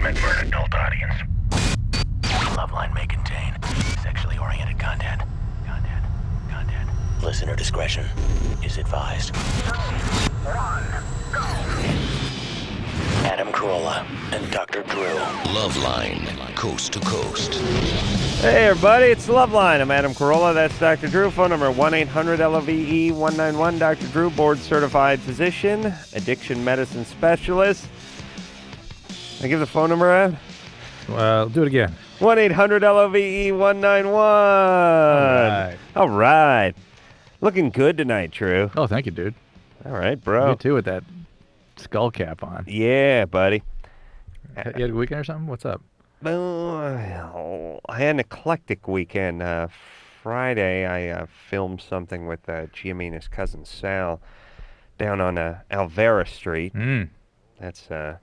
meant for an adult audience. LoveLine may contain sexually oriented content. Listener discretion is advised. 3, 1, go! Adam Carolla and Dr. Drew. LoveLine, coast to coast. Hey everybody, it's LoveLine. I'm Adam Carolla. That's Dr. Drew. Phone number 1-800-LOVE-191. Dr. Drew, board-certified physician, addiction medicine specialist. I give the phone number out? Well, do it again. 1-800-LOVE-191. All right. Looking good tonight, Drew. Oh, thank you, dude. All right, bro. You too with that skull cap on. Yeah, buddy. You had a weekend or something? What's up? Well, I had an eclectic weekend. Friday, I filmed something with Jimmy and his cousin Sal down on Alvera Street. That's the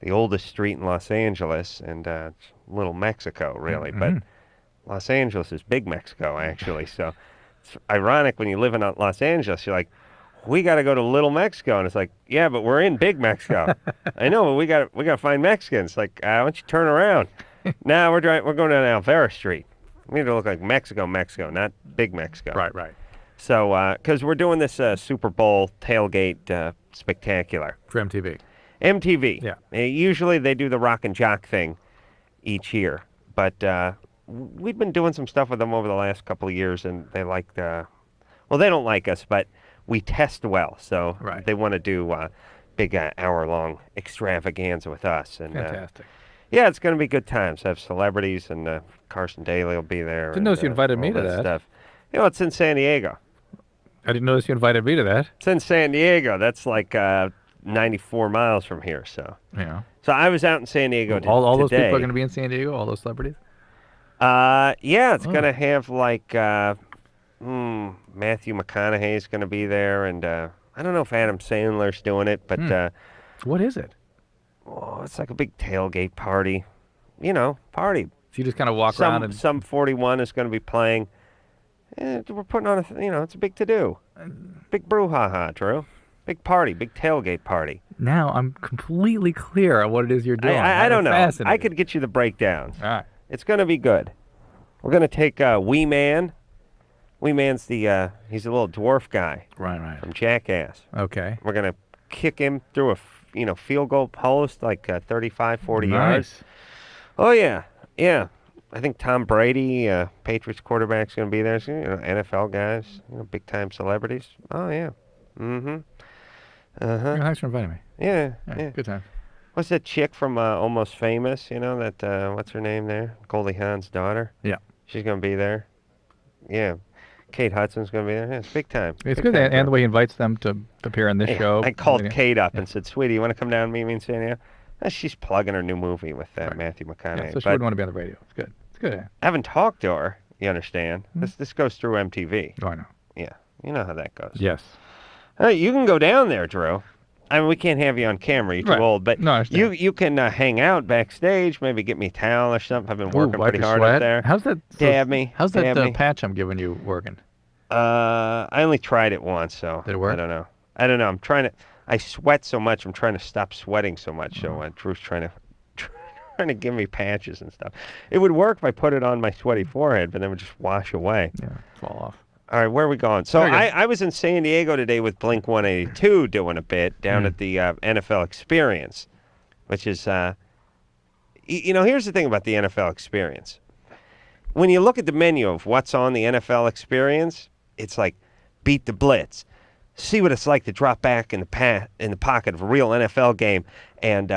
oldest street in Los Angeles, and it's Little Mexico, really. But Los Angeles is Big Mexico, actually. So it's ironic when you live in Los Angeles, you're like, we got to go to Little Mexico, and it's like, yeah, but we're in Big Mexico. I know, but we got to find Mexicans. Like, why don't you turn around? Now we're going down Alvera Street. We need to look like Mexico, not Big Mexico. Right. So, because we're doing this Super Bowl tailgate spectacular For MTV. MTV. Yeah. Usually they do the Rock and Jock thing each year, but we've been doing some stuff with them over the last couple of years, and they like well, they don't like us, but we test well, so they want to do big hour-long extravaganza with us. And Fantastic. yeah, it's going to be good times. Have celebrities, and Carson Daly will be there. Didn't notice you invited me to that. Stuff. You know, it's in San Diego. I didn't notice you invited me to that. It's in San Diego. That's like 94 miles from here. So Yeah. So I was out in San Diego all those today. people are going to be in San Diego? All those celebrities? Yeah, it's going to have like Matthew McConaughey's going to be there, and I don't know if Adam Sandler's doing it, but What is it? oh, it's like a big tailgate party. You know, party. So you just kind of walk around and... Some 41 is going to be playing. We're putting on it's a big to-do. Big brouhaha, Drew. Big party, big tailgate party. Now I'm completely clear on what it is you're doing. I don't know. Fascinating. I could get you the breakdowns. All right. It's going to be good. We're going to take Wee Man. Wee Man's he's a little dwarf guy. Right. From Jackass. Okay. We're going to kick him through a field goal post like 35, 40 yards. Oh, yeah. Yeah. I think Tom Brady, Patriots quarterback's going to be there. So, NFL guys, big-time celebrities. Oh, yeah. Mm-hmm. Uh-huh. Thanks for inviting me. Yeah. Good time. What's that chick from Almost Famous, that, what's her name there? Goldie Hawn's daughter? Yeah. She's going to be there. Yeah. Kate Hudson's going to be there. Yeah, it's big time. It's big good, time, and the way he invites them to appear on this show. I called Kate up and said, sweetie, you want to come down and meet me in San Diego? She's plugging her new movie with Matthew McConaughey. Yeah, so she wouldn't want to be on the radio. It's good. It's good. I haven't talked to her, you understand? This goes through MTV. Oh, I know. Yeah. You know how that goes. Yes. You can go down there, Drew. I mean, we can't have you on camera. You're too old. But you can hang out backstage, maybe get me a towel or something. I've been working pretty hard up there. How's that? Dab me. How's that patch I'm giving you working? I only tried it once, so did it work? I don't know. I'm trying to. I sweat so much. I'm trying to stop sweating so much. So Drew's trying to give me patches and stuff. It would work if I put it on my sweaty forehead, but then it would just wash away. Yeah, fall off. All right, where are we going? So I was in San Diego today with Blink 182 doing a bit down at the NFL Experience, which is, here's the thing about the NFL Experience. When you look at the menu of what's on the NFL Experience, it's like beat the blitz, see what it's like to drop back in the pocket of a real NFL game, and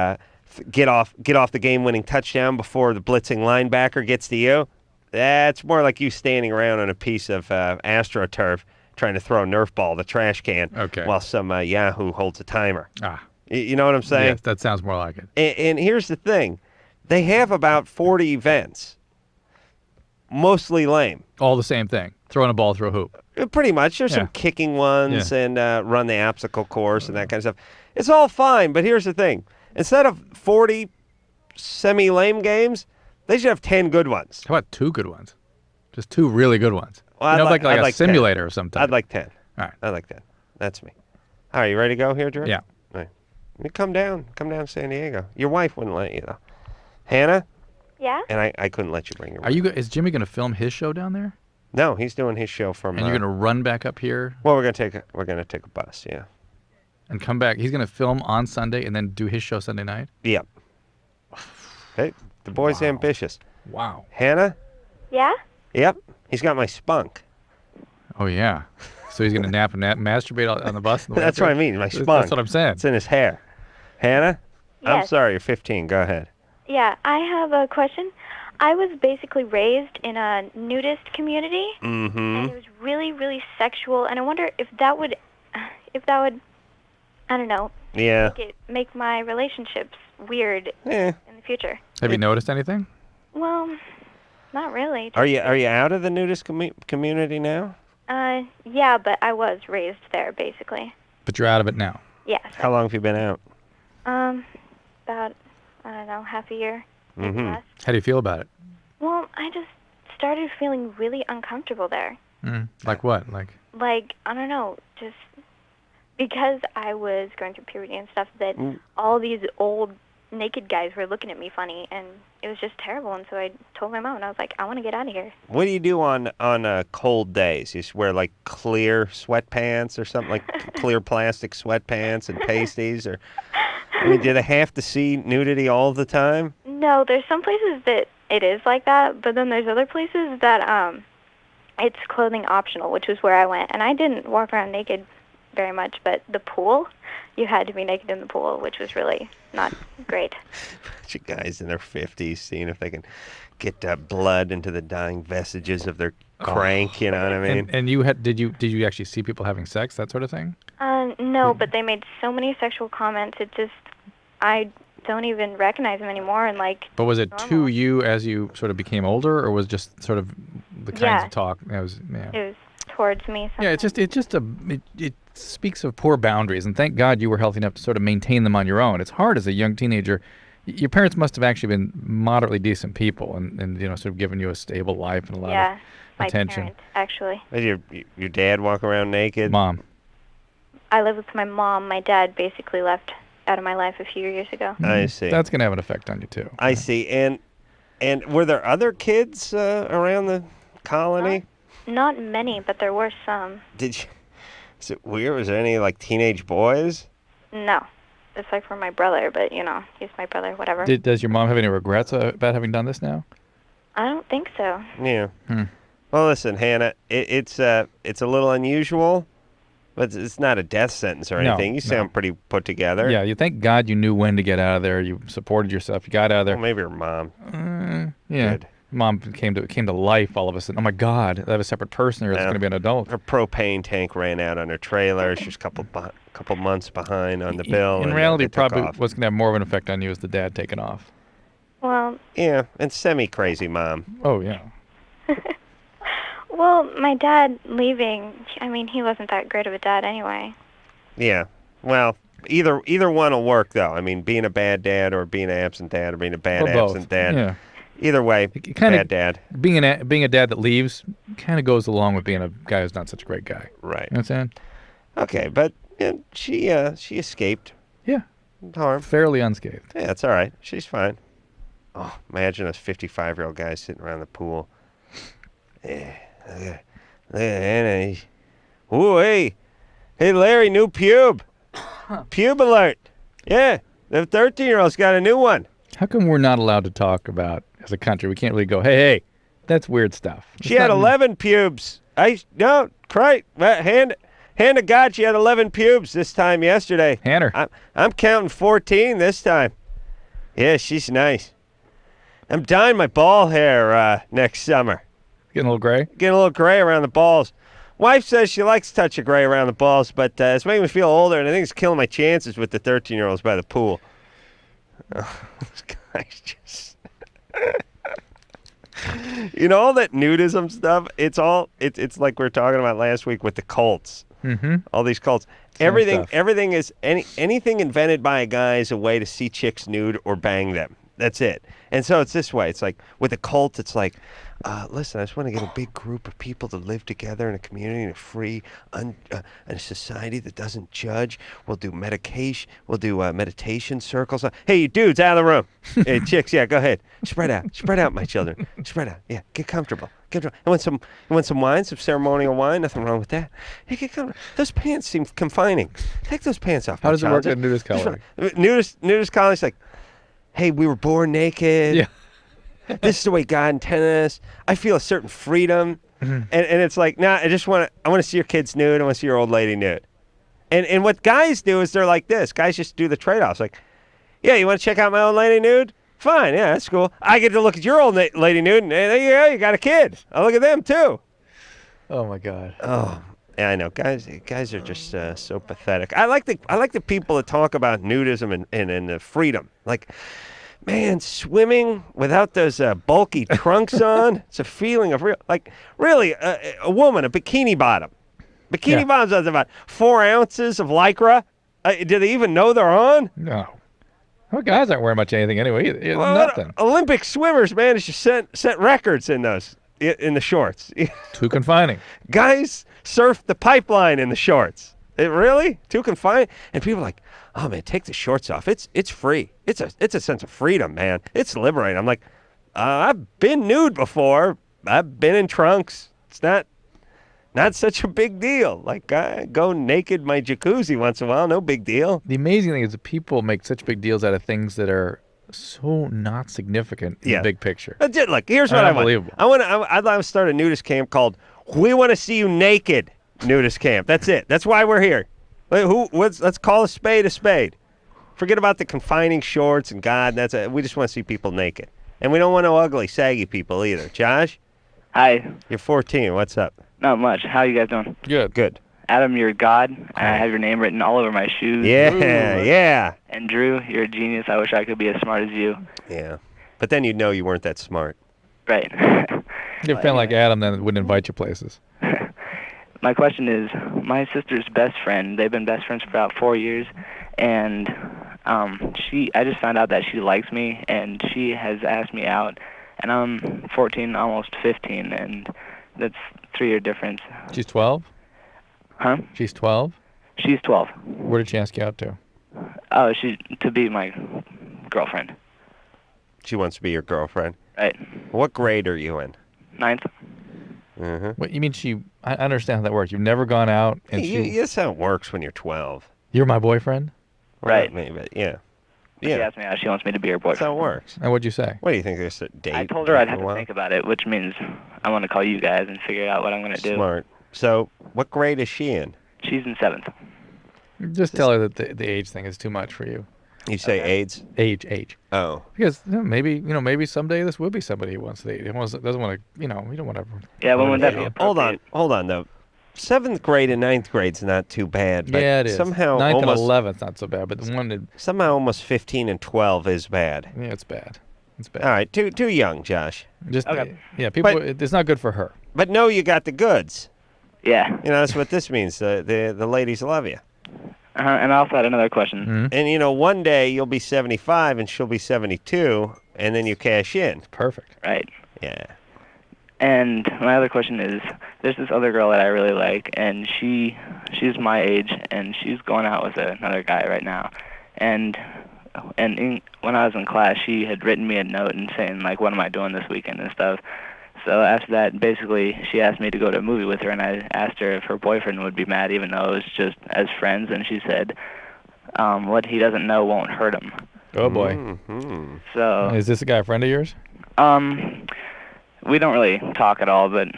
get off the game-winning touchdown before the blitzing linebacker gets to you. That's more like you standing around on a piece of AstroTurf trying to throw a Nerf ball at the trash can while some Yahoo holds a timer. You know what I'm saying? Yes, that sounds more like it. And here's the thing. They have about 40 events, mostly lame. All the same thing. Throwing a ball through a hoop. Pretty much. There's some kicking ones and run the obstacle course and that kind of stuff. It's all fine, but here's the thing. Instead of 40 semi-lame games, they should have 10 good ones. How about 2 good ones? Just 2 really good ones. Well, like a simulator 10. or something. I'd like 10. All right. I'd like 10. That's me. All right, you ready to go here, Drew? Yeah. All right. You come down to San Diego. Your wife wouldn't let you, though. Hannah? Yeah? And I couldn't let you bring your. Is Jimmy going to film his show down there? No, he's doing his show from. And you're going to run back up here? Well, we're gonna take a bus. Yeah. And come back. He's going to film on Sunday and then do his show Sunday night? Yep. Hey, the boy's ambitious. Wow. Hannah? Yeah? Yep. He's got my spunk. Oh, yeah. So he's going to nap and masturbate on the bus? That's what I mean, my spunk. That's what I'm saying. It's in his hair. Hannah? I'm Yes. sorry, you're 15. Go ahead. Yeah, I have a question. I was basically raised in a nudist community, Mm-hmm. and it was really, really sexual, and I wonder if that would, I don't know, Yeah. make my relationships weird Eh. in the future. Have you noticed anything? Well, not really. Are you out of the nudist community now? Yeah, but I was raised there, basically. But you're out of it now. Yes. How long have you been out? About, I don't know, half a year. maybe Mhm. less. How do you feel about it? Well, I just started feeling really uncomfortable there. Like what? Like I don't know, just because I was going through puberty and stuff, that all these old naked guys were looking at me funny, and it was just terrible. And so I told my mom, and I was like, I want to get out of here. What do you do on cold days? You just wear like clear sweatpants or something, like clear plastic sweatpants and pasties, or I mean, do they have to see nudity all the time? No, there's some places that it is like that, but then there's other places that it's clothing optional, which is where I went. And I didn't walk around naked very much, but the pool, you had to be naked in the pool, which was really not great. Bunch of guys in their 50s seeing if they can get blood into the dying vestiges of their crank, you know what I mean? and you did you actually see people having sex, that sort of thing? No, but they made so many sexual comments, I don't even recognize them anymore, and But was it to normal. you as you sort of became older, or was just sort of the kinds Yeah. of talk? It was towards me. Yeah, it speaks of poor boundaries, and thank God you were healthy enough to sort of maintain them on your own. It's hard as a young teenager. Your parents must have actually been moderately decent people, and sort of given you a stable life and a lot of my attention. parents, actually. Did your dad walk around naked? Mom. I live with my mom. My dad basically left out of my life a few years ago. I see. That's going to have an effect on you, too. I see. And were there other kids around the colony? Not many, but there were some. Is it weird? Was there any like teenage boys? No. It's like for my brother, but he's my brother, whatever. Does your mom have any regrets about having done this now? I don't think so. Yeah. Well, listen, Hannah, it's a little unusual, but it's not a death sentence or anything. You sound pretty put together. Yeah, you thank God you knew when to get out of there. You supported yourself. You got out of there. Well, maybe your mom. Yeah. Good. Mom came to life all of a sudden. Oh my God, I have a separate person, or it's going to be an adult. Her propane tank ran out on her trailer. She's a couple months behind on the bill. In and, reality, they took probably off. what's going to have more of an effect on you is the dad taking off. Well, Yeah, and semi-crazy mom. Oh yeah. well, my dad leaving, I mean, he wasn't that great of a dad anyway. Yeah. Well, either one will work, though. I mean, being a bad dad or being an absent dad or being a bad Or both. absent dad. Yeah. Either way, bad dad. Being a dad that leaves kind of goes along with being a guy who's not such a great guy. Right. You know what I'm saying? Okay, but she escaped Yeah. harm. Fairly unscathed. Yeah, it's all right. She's fine. Oh, imagine us 55-year-old guys sitting around the pool. Yeah, look at Hannah. Ooh, hey, Larry, new pube. Pube alert. Yeah, the 13-year-old's got a new one. How come we're not allowed to talk about, as a country, we can't really go, hey, that's weird stuff. She had 11 pubes. Hand to God, she had 11 pubes this time yesterday. Hanner. I'm counting 14 this time. Yeah, she's nice. I'm dyeing my ball hair next summer. Getting a little gray? Getting a little gray around the balls. Wife says she likes to touch of gray around the balls, but it's making me feel older, and I think it's killing my chances with the 13-year-olds by the pool. Oh, this guy's just... all that nudism stuff, it's like we were talking about last week with the cults. Mm-hmm. All these cults. Everything is anything invented by a guy is a way to see chicks nude or bang them. That's it. And so it's this way. It's like with a cult, it's like, listen, I just want to get a big group of people to live together in a community, in a free, in a society that doesn't judge. We'll do medication. We'll do meditation circles. Hey, you dudes, out of the room. Hey, chicks, yeah, go ahead. Spread out, my children. Spread out. Yeah, get comfortable. You want some wine, some ceremonial wine? Nothing wrong with that. Hey, get comfortable. Those pants seem confining. Take those pants off. How does it work at nudist college? Nudist college, like, hey, we were born naked. Yeah. This is the way God intended us. I feel a certain freedom. And it's like, nah, I want to see your kids nude. I want to see your old lady nude. And what guys do is they're like this. Guys just do the trade-offs. Like, yeah, you want to check out my old lady nude? Fine, yeah, that's cool. I get to look at your old lady nude, and there you go, you got a kid. I'll look at them, too. Oh, my God. Oh, yeah, I know. Guys are just so pathetic. I like the people that talk about nudism and freedom. Like, man, swimming without those bulky trunks on, it's a feeling of real. Like, really, a woman, a bikini bottom. Bikini bottoms are about 4 ounces of Lycra. Do they even know they're on? No. Well, guys aren't wearing much anything anyway. Either. Nothing. Olympic swimmers manage to set records in those, in the shorts. Too confining. Guys surf the pipeline in the shorts. Really? Too confining? And people are like, oh, man, take the shorts off. It's free. It's a sense of freedom, man. It's liberating. I'm like, I've been nude before. I've been in trunks. It's not such a big deal. Like, I go naked in my jacuzzi once in a while. No big deal. The amazing thing is that people make such big deals out of things that are so not significant in the big picture. Look, here's what I want. I'd like to start a nudist camp called We Want to See You Naked Nudist Camp. That's it. That's why we're here. Let's call a spade a spade. Forget about the confining shorts and God. We just want to see people naked. And we don't want no ugly, saggy people either. Josh? Hi. You're 14. What's up? Not much. How you guys doing? Good. Adam, you're God. I have your name written all over my shoes. Yeah. And Drew, you're a genius. I wish I could be as smart as you. Yeah. But then you'd know you weren't that smart. Right. You're a fan like Adam, then wouldn't invite you places. My question is, my sister's best friend, they've been best friends for about 4 years, and I just found out that she likes me, and she has asked me out, and I'm 14, almost 15, and that's 3-year difference. She's 12? Huh? She's 12? She's 12. Where did she ask you out to? Oh, to be my girlfriend. She wants to be your girlfriend. Right. What grade are you in? 9th. Mm-hmm. What you mean I understand how that works. You've never gone out and that's how it works when you're 12. You're my boyfriend? Right. Maybe, yeah. She asked me out. She wants me to be her boyfriend. That's how it works. And what'd you say? What do you think? There's a date? I told her I'd have to think about it, which means I want to call you guys and figure out what I'm going to do. Smart. So, what grade is she in? She's in 7th. Just tell her that the age thing is too much for you. You say AIDS? Age. Oh. Because maybe someday this will be somebody who wants to date. Doesn't want to, you don't want to. Yeah, when would that be appropriate? Hold on, though. 7th grade and 9th grade's not too bad. But yeah, it is. Somehow 9th almost, and 11th not so bad, but the one that... Somehow almost 15 and 12 is bad. Yeah, it's bad. It's bad. All right, too young, Josh. Just Okay. It's not good for her. But know you got the goods. Yeah. That's what this means. The ladies love you. And I also had another question. Mm-hmm. And, one day you'll be 75 and she'll be 72, and then you cash in. Perfect. Right. Yeah. And my other question is, there's this other girl that I really like, and she's my age, and she's going out with another guy right now. And when I was in class, she had written me a note and saying, like, what am I doing this weekend and stuff. So after that, basically, she asked me to go to a movie with her, and I asked her if her boyfriend would be mad, even though it was just as friends, and she said, what he doesn't know won't hurt him. Oh, boy. Mm-hmm. So... Is this a guy a friend of yours? We don't really talk at all, but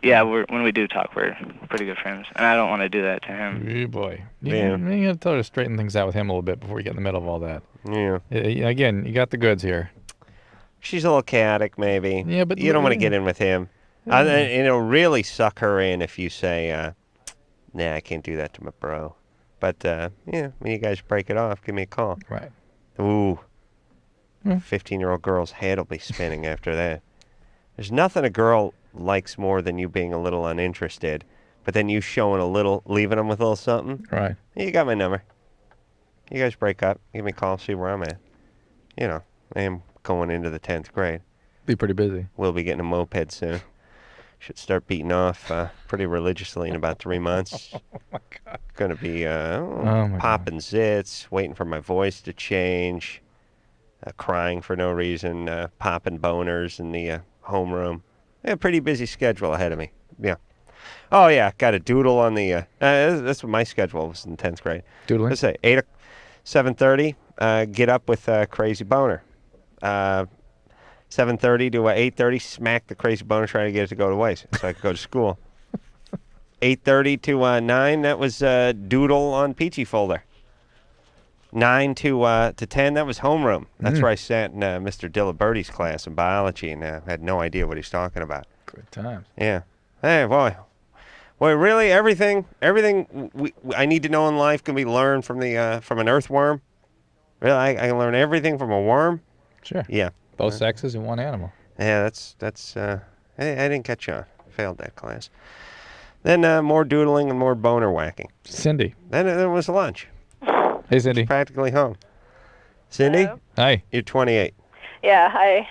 yeah, when we do talk, we're pretty good friends, and I don't want to do that to him. Oh, boy. Yeah. You got to tell her to straighten things out with him a little bit before you get in the middle of all that. Yeah. Again, you got the goods here. She's a little chaotic, maybe. Yeah, but you don't want to get in with him. And it'll really suck her in if you say, nah, I can't do that to my bro. But, when you guys break it off, give me a call. Right. Ooh. 15-year-old girl's head will be spinning after that. There's nothing a girl likes more than you being a little uninterested, but then you showing a little, leaving them with a little something. Right. You got my number. You guys break up. Give me a call, see where I'm at. I am going into the 10th grade. Be pretty busy. We'll be getting a moped soon. Should start beating off pretty religiously in about 3 months. Oh my God. Going to be my popping zits, waiting for my voice to change, crying for no reason, popping boners in the homeroom. Yeah, pretty busy schedule ahead of me. Yeah. Oh, yeah, got a doodle on the... that's what my schedule was in 10th grade. Doodling? Let's say 7:30, get up with Crazy Boner. 7:30 to 8:30, smack the Crazy Boner, trying to get it to go to waste so I could go to school. 8:30 to 9, that was doodle on Peachy folder. 9 to 10, that was homeroom. That's where I sat in Mr. Diliberti's class in biology and had no idea what he's talking about. Good times. Yeah. Hey, boy, really, everything I need to know in life can be learned from an earthworm. Really, I can learn everything from a worm. Sure. Yeah. Both sexes in one animal. Yeah, that's. I didn't catch on. Failed that class. Then more doodling and more boner whacking. Cindy. Then it was lunch. Hey, Cindy. Practically home. Cindy, Hello? Hi. you're 28. Yeah, hi.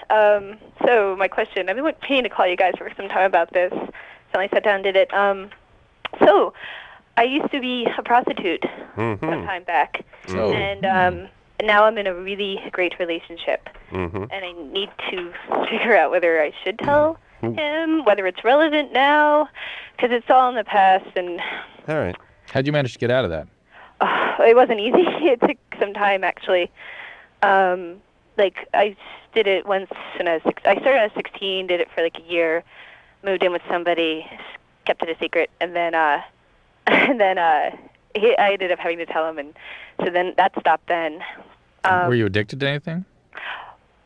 So my question, I've been meaning to call you guys for some time about this. Finally sat down and did it. So I used to be a prostitute some time back. Oh. And now I'm in a really great relationship. And I need to figure out whether I should tell him, whether it's relevant now, because it's all in the past. And All right. How'd you manage to get out of that? it wasn't easy. It took some time, actually. Like, I did it once when I started at 16, did it for like a year, moved in with somebody, kept it a secret, and then I ended up having to tell him, and so then that stopped then. Were you addicted to anything?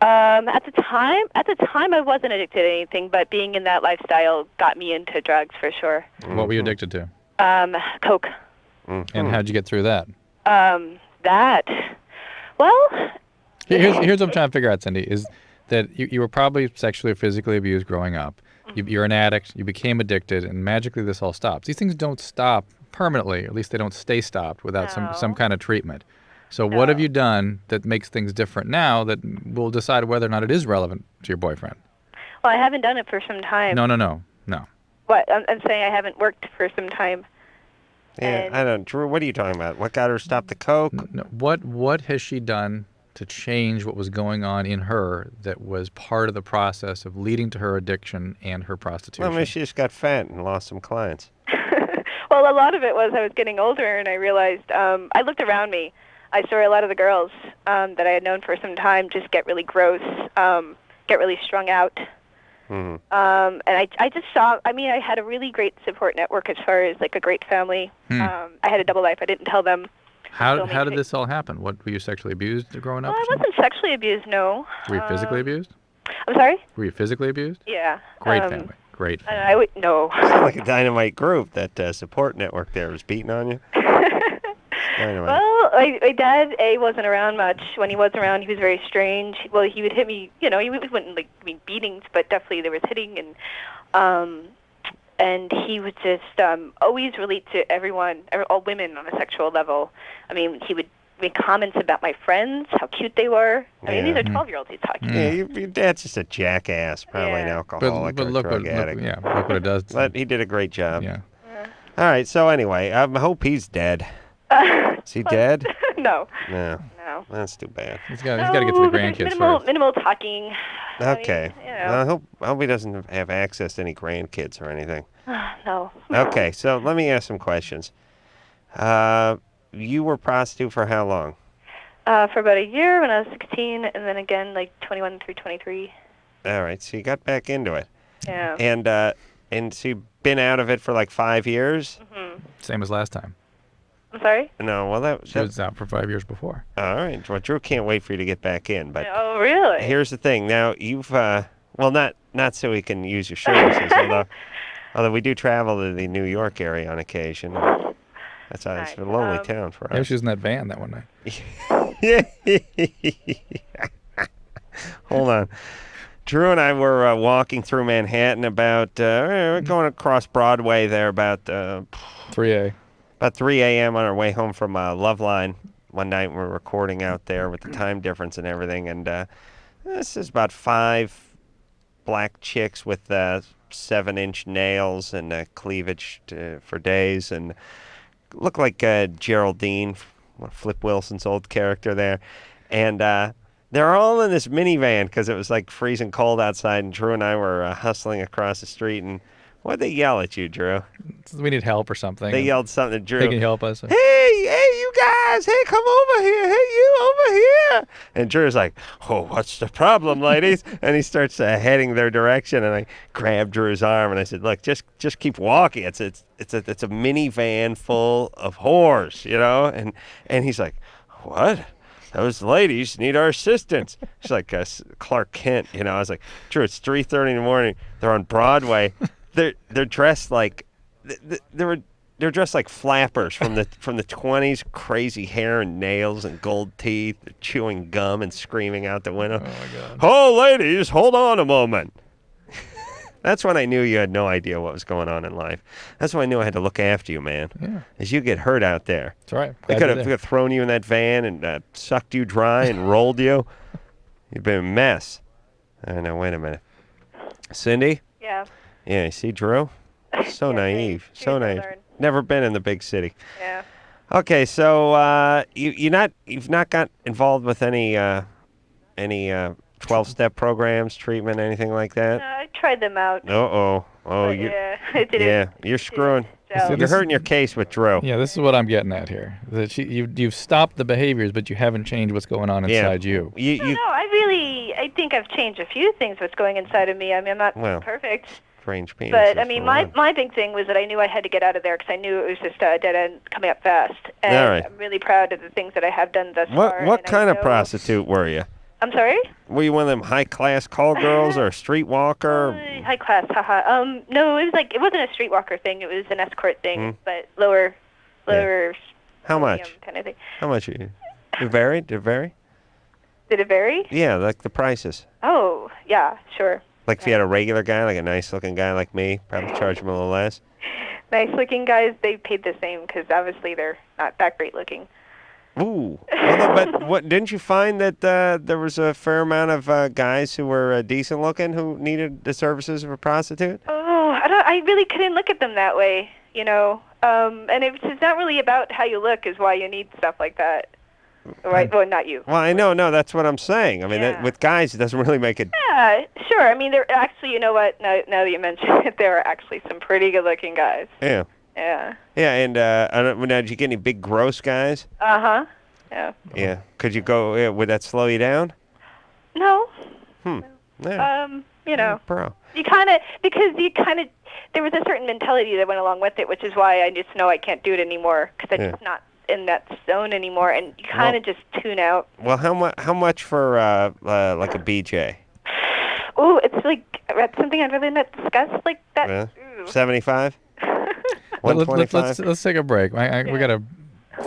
At the time I wasn't addicted to anything, but being in that lifestyle got me into drugs for sure. What were you addicted to? Coke. And how'd you get through that? Well, Here's what I'm trying to figure out, Cindy, is that you were probably sexually or physically abused growing up. You're an addict. You became addicted, and magically this all stops. These things don't stop permanently, or at least they don't stay stopped without some kind of treatment. So what have you done that makes things different now that will decide whether or not it is relevant to your boyfriend? Well, I haven't done it for some time. No. What? I'm saying I haven't worked for some time. Yeah, I don't. Drew, what are you talking about? What got her to stop the coke? No. What has she done to change what was going on in her that was part of the process of leading to her addiction and her prostitution? Well, maybe she just got fat and lost some clients. Well, a lot of it was I was getting older, and I realized I looked around me. I saw a lot of the girls that I had known for some time just get really gross, get really strung out. And I just saw, I mean, I had a really great support network as far as like a great family. I had a double life. I didn't tell them. How did this all happen? What, were you sexually abused growing up? Well, I wasn't sexually abused, no. Were you physically abused? I'm sorry? Were you physically abused? Yeah. Great family. Great family. I would, no. Sound like a dynamite group. That support network there was beating on you. Dynamite. Well, my dad, wasn't around much. When he was around, he was very strange. Well, he would hit me, you know, he wouldn't like beatings, but definitely there was hitting, and he would just always relate to everyone, all women on a sexual level. I mean, he would make comments about my friends, how cute they were. I mean, these are 12-year-olds he's talking to. Yeah, your dad's just a jackass, probably an alcoholic But or a look drug addict. look what it does. But he did a great job. Yeah. All right, so anyway, I hope he's dead. Is he dead? No. No. No. That's too bad. He's got to get to the grandkids first. Minimal talking. Okay. I mean, you know. Well, I hope he doesn't have access to any grandkids or anything. No. Okay, so let me ask some questions. You were prostitute for how long? For about a year when I was 16, and then again like 21 through 23. All right, so you got back into it. Yeah. And so you've been out of it for like 5 years? Same as last time. I'm sorry? No, well, She was out for 5 years before. all right. Well, Drew can't wait for you to get back in, but Oh, really? here's the thing. Now, you've, well, not so we can use your services, although we do travel to the New York area on occasion. That's it's a lonely town for Yeah, us. she was in that van that one night. Hold on. Drew and I were walking through Manhattan about, we're going across Broadway there about 3A. about 3 a.m. on our way home from LoveLine one night. We were recording out there with the time difference and everything, and This is about 5 black chicks with 7-inch nails and cleavage for days, and look like Geraldine, Flip Wilson's old character there, and they're all in this minivan because it was like freezing cold outside, and Drew and I were hustling across the street, and what'd they yell at you, Drew? We need help or something. They yelled something at Drew. They can help us. Hey, you guys! Hey, come over here! Hey, you over here! And Drew's like, "Oh, what's the problem, ladies?" And he starts heading their direction, and I grabbed Drew's arm and I said, "Look, just keep walking. It's a minivan full of whores, you know." And he's like, "What? Those ladies need our assistance." She's like Clark Kent, you know. I was like, "Drew, it's 3:30 in the morning. They're on Broadway. They're dressed like they're dressed like flappers from the 20s, crazy hair and nails and gold teeth, chewing gum and screaming out the window. Oh my God! Oh, ladies, hold on a moment." That's when I knew you had no idea what was going on in life. That's when I knew I had to look after you, man. Yeah. As you get hurt out there. That's right. They could have thrown you in that van and sucked you dry and rolled you. You've been a mess. Now, wait a minute. Cindy? Yeah. Yeah, you see Drew? So Yeah, naive. hey, So here's what I naive. learned. Never been in the big city. Yeah. Okay, so you've not got involved with any 12-step programs, treatment, anything like that? I tried them out. Oh, But you yeah, it didn't. yeah, you're screwing. gel. You're hurting your case with Drew. Yeah, this is what I'm getting at here. That you've stopped the behaviors, but you haven't changed what's going on inside you. No, I think I've changed a few things. What's going inside of me? I mean, I'm not perfect. Strange penis. But I mean, my big thing was that I knew I had to get out of there because I knew it was just a dead end coming up fast. And All right. I'm really proud of the things that I have done thus far. What and kind I of know- prostitute were you? I'm sorry? Were you one of them high-class call girls or a streetwalker? High class, haha. No, it wasn't a streetwalker thing. It was an escort thing, but lower. How much? Kind of thing. How much? Did it vary? Did it vary? Did it vary? Yeah, like the prices. Oh, yeah, sure. Like if you had a regular guy, like a nice-looking guy like me, probably charge him a little less. Nice-looking guys, they paid the same because obviously they're not that great looking. Ooh. Well, but what didn't you find that there was a fair amount of guys who were decent looking who needed the services of a prostitute? Oh, I really couldn't look at them that way, you know. And it's not really about how you look is why you need stuff like that. Right? Well, not you. Well, I know, no, that's what I'm saying. I mean, with guys, it doesn't really make it. Yeah, sure. I mean, there actually, you know what? Now that you mention it, there are actually some pretty good-looking guys. Yeah. Yeah. Yeah, and now, did you get any big, gross guys? Uh-huh. Yeah. Yeah. Could you go? Would that slow you down? No. Yeah. You know. Bro. There was a certain mentality that went along with it, which is why I just know I can't do it anymore because I'm just not in that zone anymore, and you kind of just tune out. Well, how much for like a BJ? Ooh, it's like that's something I'd really not discuss like that. Yeah. Ooh. 75? 125? Let's take a break. We gotta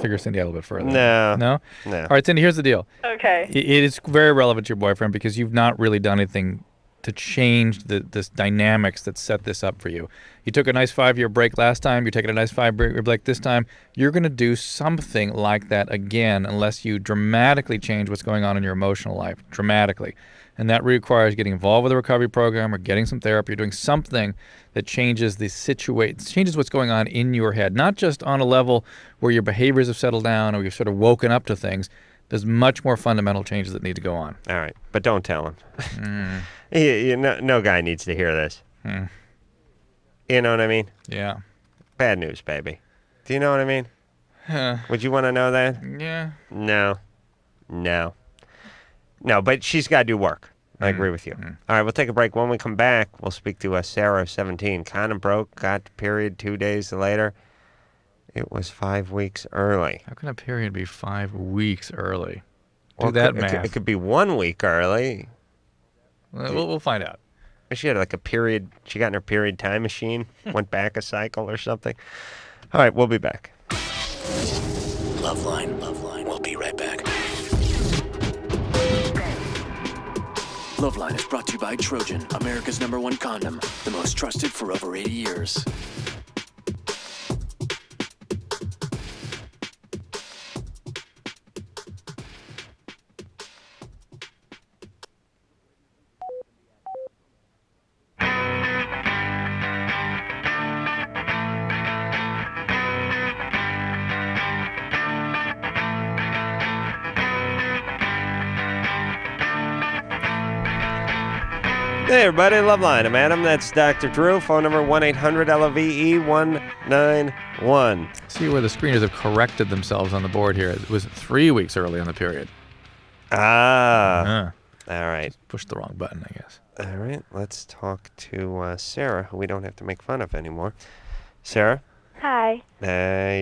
figure Cindy out a little bit further. No. All right, Cindy. Here's the deal. Okay. It is very relevant to your boyfriend because you've not really done anything to change this dynamics that set this up for you. You took a nice 5-year break last time. You're taking a nice 5-year break this time. You're going to do something like that again unless you dramatically change what's going on in your emotional life, dramatically. And that requires getting involved with a recovery program or getting some therapy, or doing something that changes the situation, changes what's going on in your head, not just on a level where your behaviors have settled down or you've sort of woken up to things. There's much more fundamental changes that need to go on. All right, but don't tell him. No guy needs to hear this. You know what I mean? Yeah. Bad news, baby. Do you know what I mean? Would you want to know that? Yeah. No, but she's got to do work. I agree with you. All right, we'll take a break. When we come back, we'll speak to Sarah, 17. Condom broke, got the period 2 days later. It was 5 weeks early. How can a period be 5 weeks early? Well, Do that math. It could be 1 week early. We'll find out. She had like a period. She got in her period time machine, went back a cycle or something. All right, we'll be back. LoveLine. We'll be right back. LoveLine is brought to you by Trojan, America's #1 condom, the most trusted for over 80 years. Hey, everybody, LoveLine. I'm Adam. That's Dr. Drew. Phone number 1-800-LOVE-191. See where the screeners have corrected themselves on the board here. It was 3 weeks early in the period. All right. Pushed the wrong button, I guess. All right. Let's talk to Sarah, who we don't have to make fun of anymore. Sarah? Hi.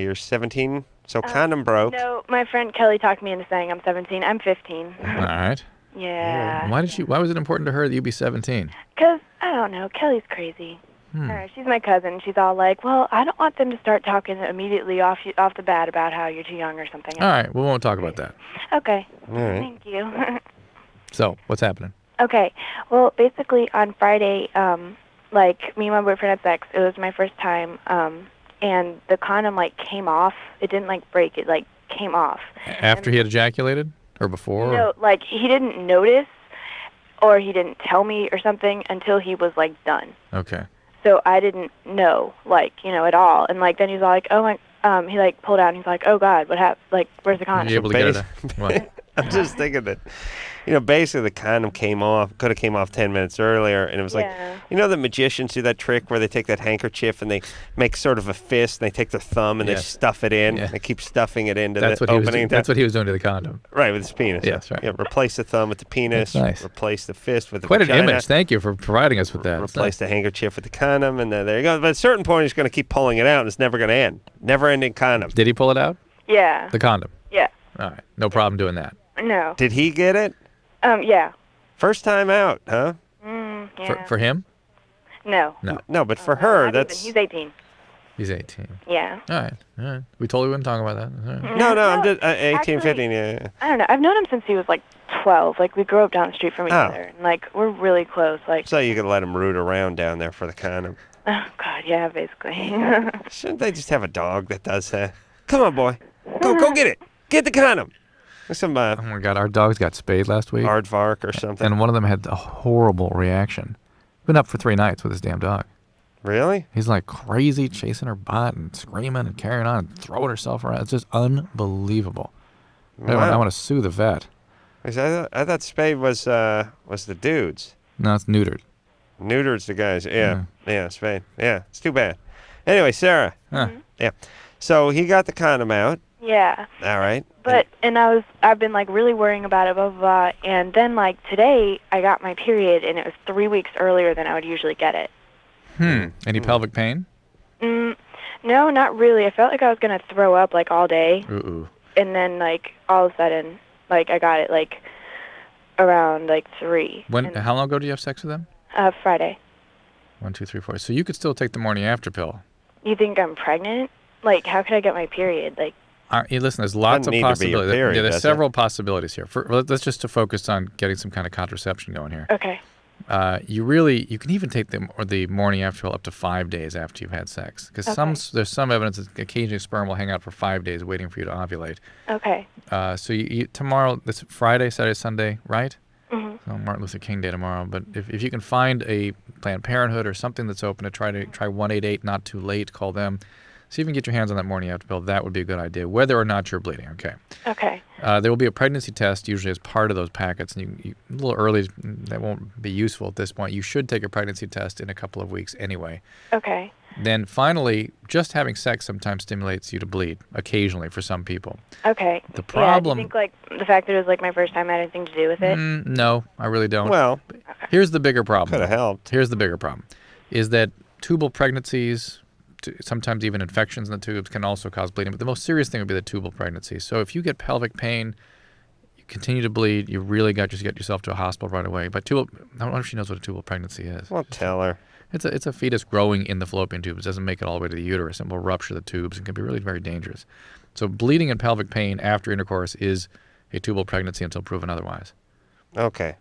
You're 17, so condom broke. No, my friend Kelly talked me into saying I'm 17. I'm 15. All right. Yeah. Why was it important to her that you be 17? Because, I don't know, Kelly's crazy. She's my cousin. She's all like, well, I don't want them to start talking immediately off the bat about how you're too young or something. All right, we won't talk about that. Okay. All right. Thank you. So, what's happening? Okay. Well, basically, on Friday, like, me and my boyfriend had sex. It was my first time, and the condom, like, came off. It didn't, like, break. It, like, came off. After he had ejaculated? Or before? No, like, he didn't notice, or he didn't tell me or something until he was, like, done. Okay. So I didn't know, like, you know, at all. And, like, then he's all like, oh, my, he, like, pulled out, and he's like, oh, God, what happened? Like, where's the condom? Were you able to get it? What? I'm just thinking that, basically the condom could have came off 10 minutes earlier, and it was like, the magicians do that trick where they take that handkerchief and they make sort of a fist, and they take their thumb and they stuff it in. They keep stuffing it into the opening. That's what he was doing to the condom. Right, with his penis. Yes, right. Yeah, replace the thumb with the penis. That's nice. Replace the fist with the Quite vagina. an image. Thank you for providing us with that. Replace the handkerchief with the condom, and there you go. But at a certain point, he's going to keep pulling it out, and it's never going to end. Never-ending condom. Did he pull it out? Yeah. The condom? Yeah. All right. No problem doing that. No. Did he get it? Yeah. First time out, huh? Yeah. For him? No. No, but for her, Not that's... even. He's 18. He's 18. Yeah. All right. We totally wouldn't talk about that. All right. No, I'm just 18, actually, 15, yeah. I don't know. I've known him since he was, like, 12. Like, we grew up down the street from each other. And, like, we're really close. Like. So you could let him root around down there for the condom. Oh, God, yeah, basically. Shouldn't they just have a dog that does that? Come on, boy. Go get it. Get the condom. Some Oh, my God. Our dogs got spayed last week. aardvark or something. And one of them had a horrible reaction. Been up for 3 nights with his damn dog. Really? He's like crazy, chasing her butt and screaming and carrying on and throwing herself around. It's just unbelievable. Wow. I want to sue the vet. I thought spayed was the dudes. No, it's neutered. Neutered's the guys. Yeah, spayed. Yeah, it's too bad. Anyway, Sarah. Yeah. So he got the condom out. Yeah. All right. But, I've been, like, really worrying about it, blah, blah, blah. And then, like, today, I got my period, and it was 3 weeks earlier than I would usually get it. Any pelvic pain? No, not really. I felt like I was going to throw up, like, all day. Ooh. And then, like, all of a sudden, like, I got it, like, around, like, 3. How long ago did you have sex with them? Friday. 1, 2, 3, 4. So you could still take the morning after pill. You think I'm pregnant? Like, how could I get my period? Like, listen, there's lots of Doesn't need to be your possibilities. period, There's does several possibilities here. Let's just to focus on getting some kind of contraception going here. okay. You can even take the morning after pill up to 5 days after you've had sex, because there's some evidence that occasionally sperm will hang out for 5 days waiting for you to ovulate. Okay. So tomorrow, this Friday, Saturday, Sunday, right? Mm-hmm. So Martin Luther King Day tomorrow. But if you can find a Planned Parenthood or something that's open to try 188, not too late, call them. See if you can get your hands on that morning after pill. That would be a good idea, whether or not you're bleeding. Okay. Okay. There will be a pregnancy test usually as part of those packets, and you a little early. That won't be useful at this point. You should take a pregnancy test in a couple of weeks anyway. Okay. Then finally, just having sex sometimes stimulates you to bleed occasionally for some people. Okay. The problem. Yeah, do you think, like, the fact that it was, like, my first time had anything to do with it? No, I really don't. Well, here's the bigger problem. could have helped. Here's the bigger problem, is that tubal pregnancies, sometimes even infections in the tubes, can also cause bleeding. But the most serious thing would be the tubal pregnancy. So if you get pelvic pain, you continue to bleed, you really got to get yourself to a hospital right away. But I wonder if she knows what a tubal pregnancy is. Well, tell her. It's a fetus growing in the fallopian tubes. It doesn't make it all the way to the uterus and will rupture the tubes and can be really very dangerous. So bleeding and pelvic pain after intercourse is a tubal pregnancy until proven otherwise. Okay.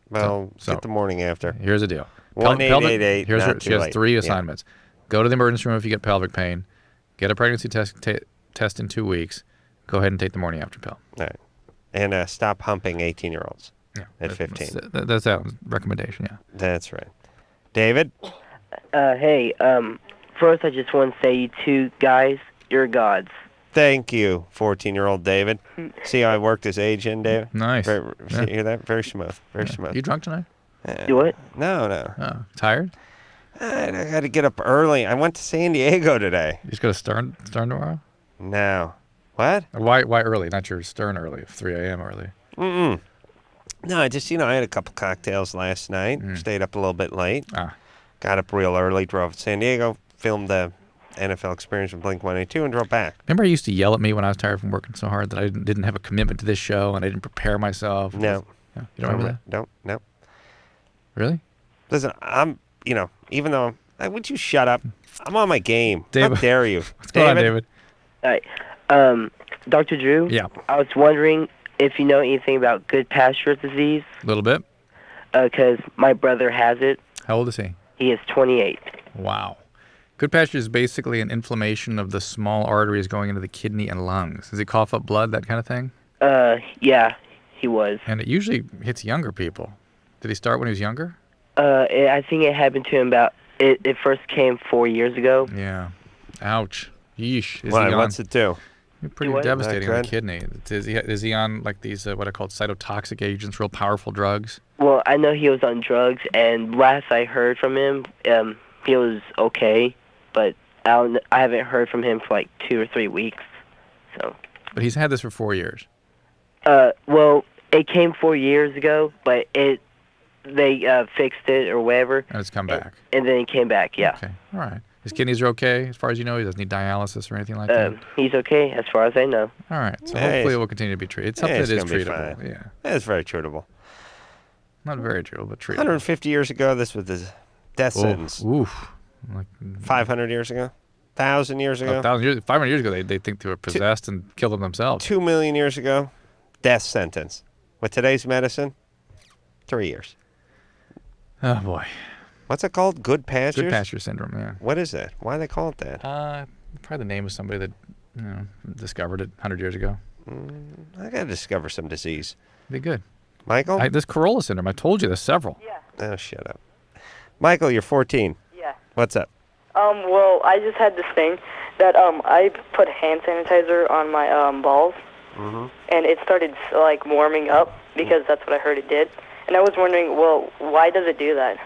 Well, get the morning after. Here's the deal. 1-888. She has 3 assignments. Go to the emergency room if you get pelvic pain. Get a pregnancy test in 2 weeks. Go ahead and take the morning after pill. All right. And stop humping 18-year-olds at 15. That's a recommendation, yeah. That's right. David? Hey, first I just want to say you two guys, you're gods. Thank you, 14-year-old David. See how I worked his age in, David? Nice. Hear that? Very smooth. Very smooth. You drunk tonight? Do what? No. Oh, tired? I got to get up early. I went to San Diego today. You just go to Stern tomorrow? No. What? Why early? Not your Stern early, 3 a.m. early. Mm-mm. No, I just, I had a couple cocktails last night. Stayed up a little bit late. Got up real early, drove to San Diego, filmed the NFL experience with Blink-182, and drove back. Remember you used to yell at me when I was tired from working so hard that I didn't have a commitment to this show and I didn't prepare myself? No. You don't remember that? No. Really? Listen, I'm, even though, would you shut up? I'm on my game. David, how dare you? What's going on, David? All right. Dr. Drew? Yeah. I was wondering if you know anything about good pasture disease. A little bit. Because my brother has it. How old is he? He is 28. Wow. Good pasture is basically an inflammation of the small arteries going into the kidney and lungs. Does he cough up blood, that kind of thing? Yeah, he was. And it usually hits younger people. Did he start when he was younger? I think it happened to him it first came 4 years ago. Yeah. Ouch. Yeesh. Why? What's it do? Pretty devastating on the kidney. Is he on like these what are called cytotoxic agents, real powerful drugs? Well, I know he was on drugs, and last I heard from him, he was okay, but I haven't heard from him for like 2 or 3 weeks. So. But he's had this for 4 years. Well, it came 4 years ago, but they fixed it or whatever. And it's come back. And then it came back. Yeah. Okay. All right. His kidneys are okay, as far as you know. He doesn't need dialysis or anything like that. He's okay, as far as I know. All right. So hopefully it will continue to be treated. It's something that is treatable. Yeah. It's very treatable. Not very treatable, but treatable. 150 years ago, this was the death sentence. Oof. Like 500 years ago? 1,000 years ago? 500 years ago, they think they were possessed and killed them themselves. 2 million years ago, death sentence. With today's medicine, 3 years. Oh, boy. What's it called? Good pasture? Good pasture syndrome, yeah. What is that? Why do they call it that? Probably the name of somebody that discovered it 100 years ago. I got to discover some disease. Be good. Michael? This Corolla syndrome, I told you there's several. Yeah. Oh, shut up. Michael, you're 14. Yeah. What's up? Well, I just had this thing that I put hand sanitizer on my balls, and it started like warming up because that's what I heard it did. And I was wondering, well, why does it do that?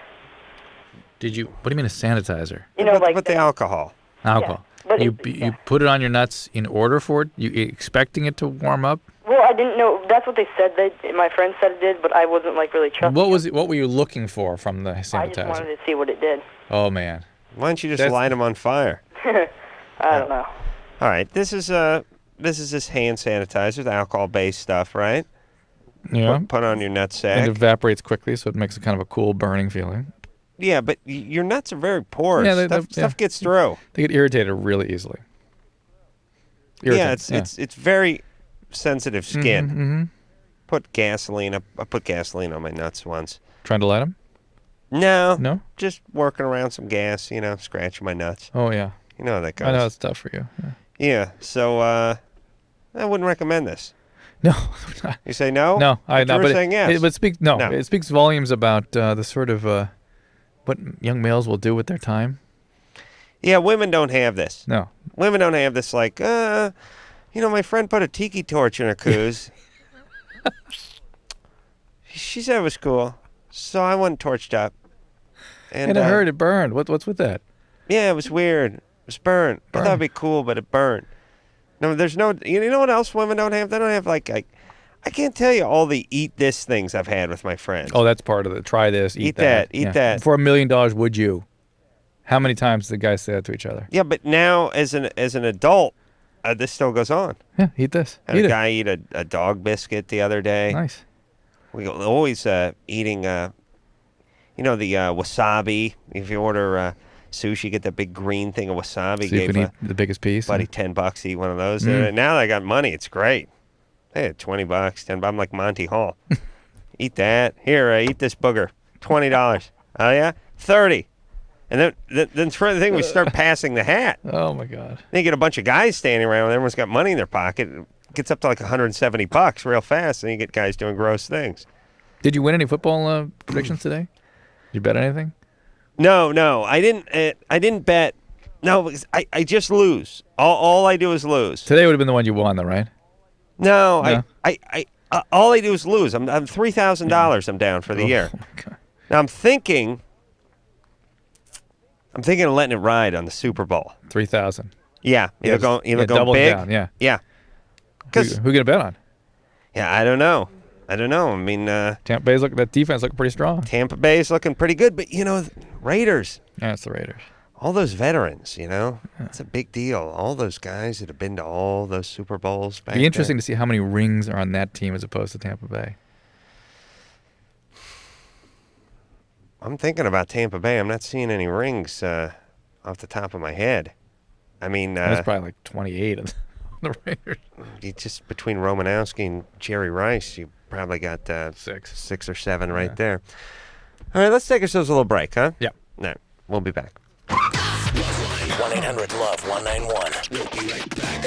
What do you mean a sanitizer? You know, like the alcohol. Alcohol. Yeah, but you put it on your nuts in order for it? You expecting it to warm up? Well, I didn't know. That's what they said. My friend said it did, but I wasn't like really trusting. What were you looking for from the sanitizer? I just wanted to see what it did. Oh man. Why don't you just light them on fire? I don't know. All right, this is this hand sanitizer, the alcohol-based stuff, right? Yeah. Put on your nutsack. It evaporates quickly, so it makes a kind of a cool burning feeling. Yeah, but your nuts are very porous. Yeah, stuff gets through. They get irritated really easily. Yeah, it's very sensitive skin. Put gasoline. I put gasoline on my nuts once. Trying to light them? No. Just working around some gas, scratching my nuts. Oh, yeah. You know how that goes. I know it's tough for you. Yeah, so I wouldn't recommend this. No. You say no? No, but saying yes. It speaks volumes about the sort of what young males will do with their time. Yeah, women don't have this. No. Women don't have this like, my friend put a tiki torch in her coos. She said it was cool, so I went torched up. And I heard it burned. What's with that? Yeah, it was weird. It was burnt. I thought it'd be cool, but it burnt. No, there's no. You know what else women don't have? They don't have like I can't tell you all the eat this things I've had with my friends. Oh, that's part of it. Try this, eat that. Eat that. For $1 million, would you? How many times did the guys say that to each other? Yeah, but now as an adult, this still goes on. Yeah, eat this. Had a guy eat a dog biscuit the other day. Nice. We always eating, the wasabi. If you order sushi, get that big green thing of wasabi. So you can eat the biggest piece. Buddy, $10 to eat one of those. Now I got money. It's great. Hey, $20, $10. I'm like Monty Hall. Eat that. Here, eat this booger. $20. Oh yeah, $30. And then for the thing, we start passing the hat. Oh my God. Then you get a bunch of guys standing around. Everyone's got money in their pocket. It gets up to like $170 real fast. And you get guys doing gross things. Did you win any football predictions today? Did you bet anything? No, I didn't. I didn't bet. No, because I just lose. All I do is lose. Today would have been the one you won, though, right? No, I all I do is lose. I'm $3,000. I'm down for the year. Oh my God. Now I'm thinking of letting it ride on the Super Bowl. 3,000. Yeah, either going double big. down. Yeah. Yeah. Who gonna bet on? Yeah, I don't know. I mean, Tampa Bay's that defense looking pretty strong. Tampa Bay's looking pretty good, but Raiders. Yeah, it's the Raiders. All those veterans, it's a big deal. All those guys that have been to all those Super Bowls back It'd be interesting then. to see how many rings are on that team as opposed to Tampa Bay. I'm thinking about Tampa Bay. I'm not seeing any rings off the top of my head. I mean, There's probably like 28 of the Raiders. Just between Romanowski and Jerry Rice, you probably got 6 or 7 right there. All right, let's take ourselves a little break, huh? Yeah. All right, we'll be back. 1-800-LOVE-191. We'll be right back.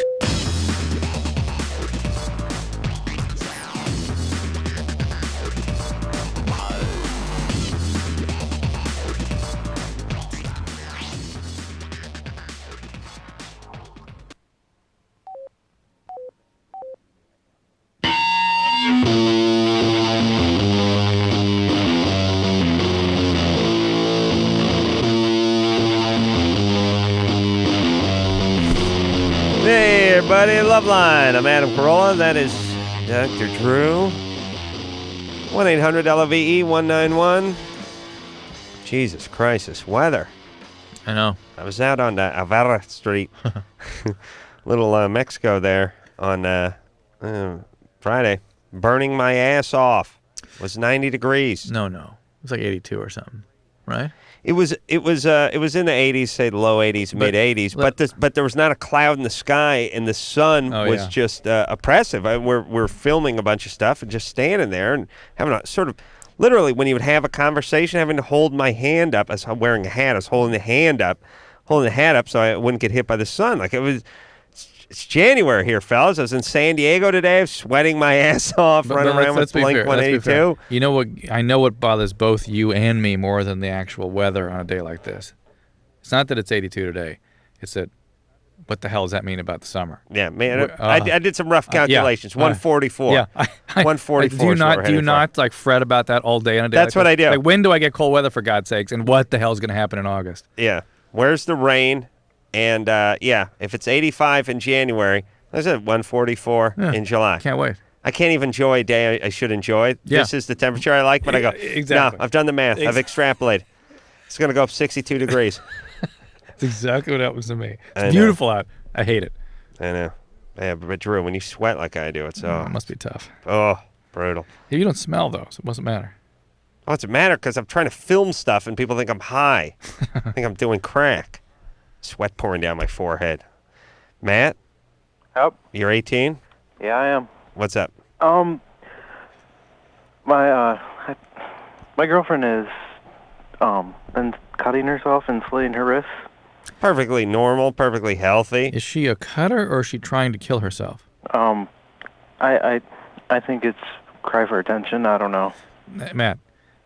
Hey, everybody, LoveLine. I'm Adam Carolla. That is Dr. Drew. 1-800-LOVE-191. Jesus Christ, this weather. I know. I was out on Avera Street, little Mexico there on Friday, burning my ass off. It was 90 degrees. No. It was like 82 or something, right? It was in the 80s, say the low 80s, mid 80s, but there was not a cloud in the sky, and the sun was just oppressive. We're filming a bunch of stuff and just standing there and having a sort of, literally, when you would have a conversation, having to hold my hand up as I'm wearing a hat. I was holding the hat up so I wouldn't get hit by the sun. Like it's January here, fellas. I was in San Diego today, sweating my ass off, running around with Blink 182. You know what? I know what bothers both you and me more than the actual weather on a day like this. It's not that it's 82 today. It's that, what the hell does that mean about the summer? Yeah, man. I did some rough calculations. 144. Yeah. 144. Do you not like fret about that all day on a day? That's what I do. Like, when do I get cold weather, for God's sakes? And what the hell is going to happen in August? Yeah. Where's the rain? And, if it's 85 in January, there's a 144 in July. Can't wait. I can't even enjoy a day I should enjoy. Yeah. This is the temperature I like, but I go, Exactly. No, I've done the math. I've extrapolated. It's going to go up 62 degrees. That's exactly what happens to me. I It's know. beautiful out. I hate it. I know. Yeah, but Drew, when you sweat like I do, it's It must be tough. brutal. You don't smell, though, so it doesn't matter. Oh, it doesn't matter because I'm trying to film stuff and people think I'm high. I think I'm doing crack. Sweat pouring down my forehead. Matt? Yep. You're 18? Yeah, I am. What's up? My girlfriend is been cutting herself and slitting her wrists. Perfectly normal, perfectly healthy. Is she a cutter, or is she trying to kill herself? I think it's cry for attention. I don't know. Matt.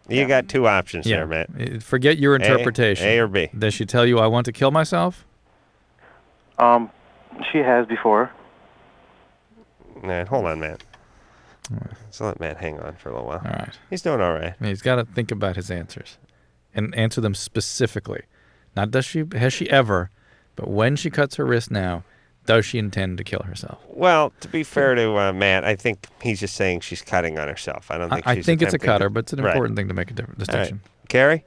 You got two options there, Matt. Forget your interpretation. A or B. Does she tell you, I want to kill myself? She has before. Nah, hold on, Matt. Let's let Matt hang on for a little while. All right. He's doing all right. He's got to think about his answers and answer them specifically. Not has she ever, but when she cuts her wrist now, does she intend to kill herself? Well, to be fair to Matt, I think he's just saying she's cutting on herself. I don't think I think it's a cutter, but it's an important thing to make a distinction. Right. Carrie?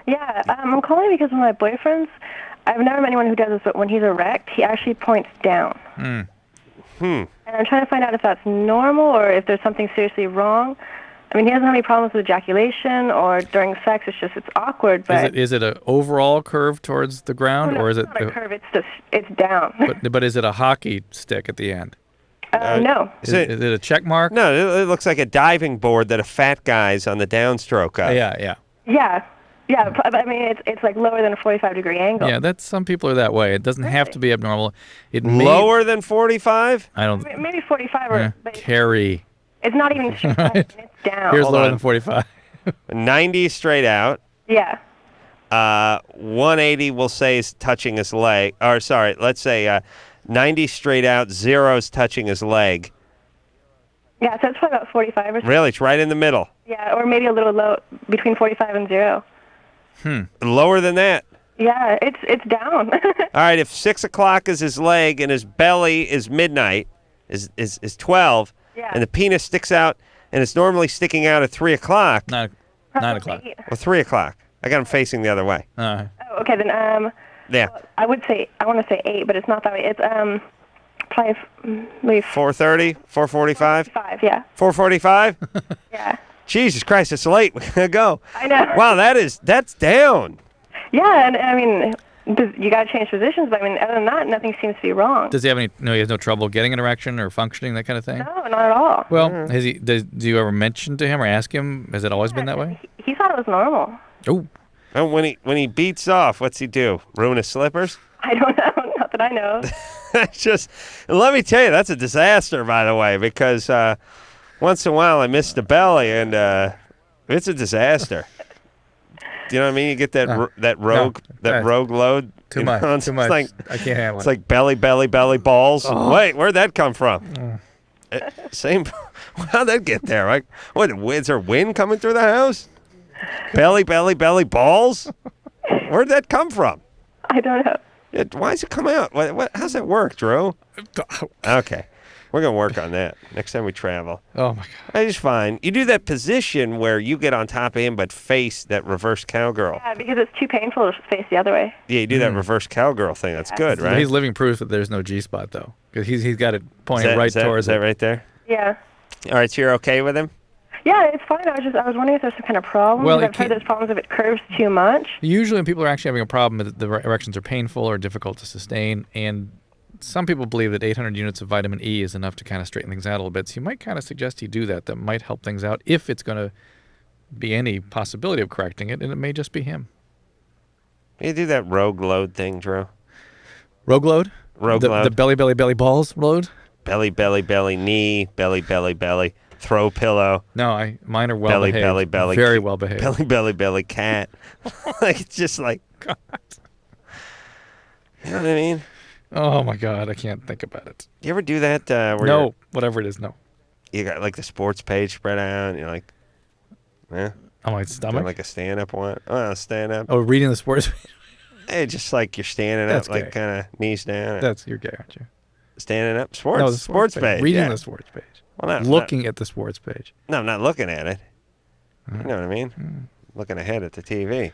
Yeah, I'm calling because of my boyfriend's. I've never met anyone who does this, but when he's erect, he actually points down. And I'm trying to find out if that's normal or if there's something seriously wrong. I mean, he doesn't have any problems with ejaculation or during sex. It's awkward. But Is it an overall curve towards the ground, or is it not a curve? It's down. But is it a hockey stick at the end? No. Is it a check mark? No, it looks like a diving board that a fat guy's on the downstroke of. Yeah. I mean, it's like lower than a 45-degree angle. Yeah, some people are that way. It doesn't have to be abnormal. Lower than 45? I don't. Maybe 45 or. Carrie. It's not even straight up. It's down. Here's lower than 45. 90 straight out. Yeah. 180 we'll say is touching his leg. Or sorry, let's say 90 straight out, 0's touching his leg. Yeah, so it's probably about 45 or so. Really? It's right in the middle. Yeah, or maybe a little low, between 45 and 0. Lower than that. Yeah, it's down. All right, if 6 o'clock is his leg and his belly is midnight, is 12, Yeah. and the penis sticks out, and it's normally sticking out at 3 o'clock. 9 o'clock. Or 3 o'clock. I got him facing the other way. Oh, okay, then Yeah. I want to say 8, but it's not that way. It's probably maybe 4:30, 4:45? 5, yeah. 4:45? Yeah. Jesus Christ, it's late. We gotta go. I know. Wow, that's down. Yeah, and I mean, you got to change positions, but I mean, other than that, nothing seems to be wrong. Does he have any? No, he has no trouble getting an erection or functioning, that kind of thing. No, not at all. Well, has he? Do you ever mention to him or ask him? Has it always been that way? He thought it was normal. Oh. And when he beats off, what's he do? Ruin his slippers? I don't know. Not that I know. Just let me tell you, that's a disaster, by the way, because once in a while I miss the belly, and it's a disaster. Do you know what I mean? You get that rogue load. Too much. It's Too much. Like, I can't handle it's it. like belly balls. Oh. Wait, where'd that come from? Same. How'd that get there? Like, what? Is there wind coming through the house? Belly balls. Where'd that come from? I don't know. Why does it come out? How's that work, Drew? Okay. We're going to work on that next time we travel. Oh, my God. I just fine. You do that position where you get on top of him but face that reverse cowgirl. Yeah, because it's too painful to face the other way. Yeah, you do that reverse cowgirl thing. That's good, right? He's living proof that there's no G-spot, though, because he's got it pointing right towards Is that right there? Yeah. All right, so you're okay with him? Yeah, it's fine. I was wondering if there's some kind of problem. Well, I've heard there's problems if it curves too much. Usually when people are actually having a problem, the erections are painful or difficult to sustain, and some people believe that 800 units of vitamin E is enough to kind of straighten things out a little bit. So you might kind of suggest he do that. That might help things out if it's going to be any possibility of correcting it, and it may just be him. You do that rogue load thing, Drew. Rogue load? Rogue the, load. The belly balls load? Belly, knee, belly, throw pillow. No, mine are well behaved. Belly. Very well behaved. Belly, cat. Like, it's just like, God. You know what I mean? Oh, my God. I can't think about it. You ever do that? No, whatever it is, no. You got like the sports page spread out, and you're like, yeah. On my stomach? Like a stand-up one. Oh, stand-up. Oh, reading the sports page? Hey, just like you're standing That's up, like gay. kind of knees down. You're gay, aren't you? Standing up? Sports? No, the sports page. Reading the sports page. Well, looking at the sports page. No, I'm not looking at it. You know what I mean? Looking ahead at the TV.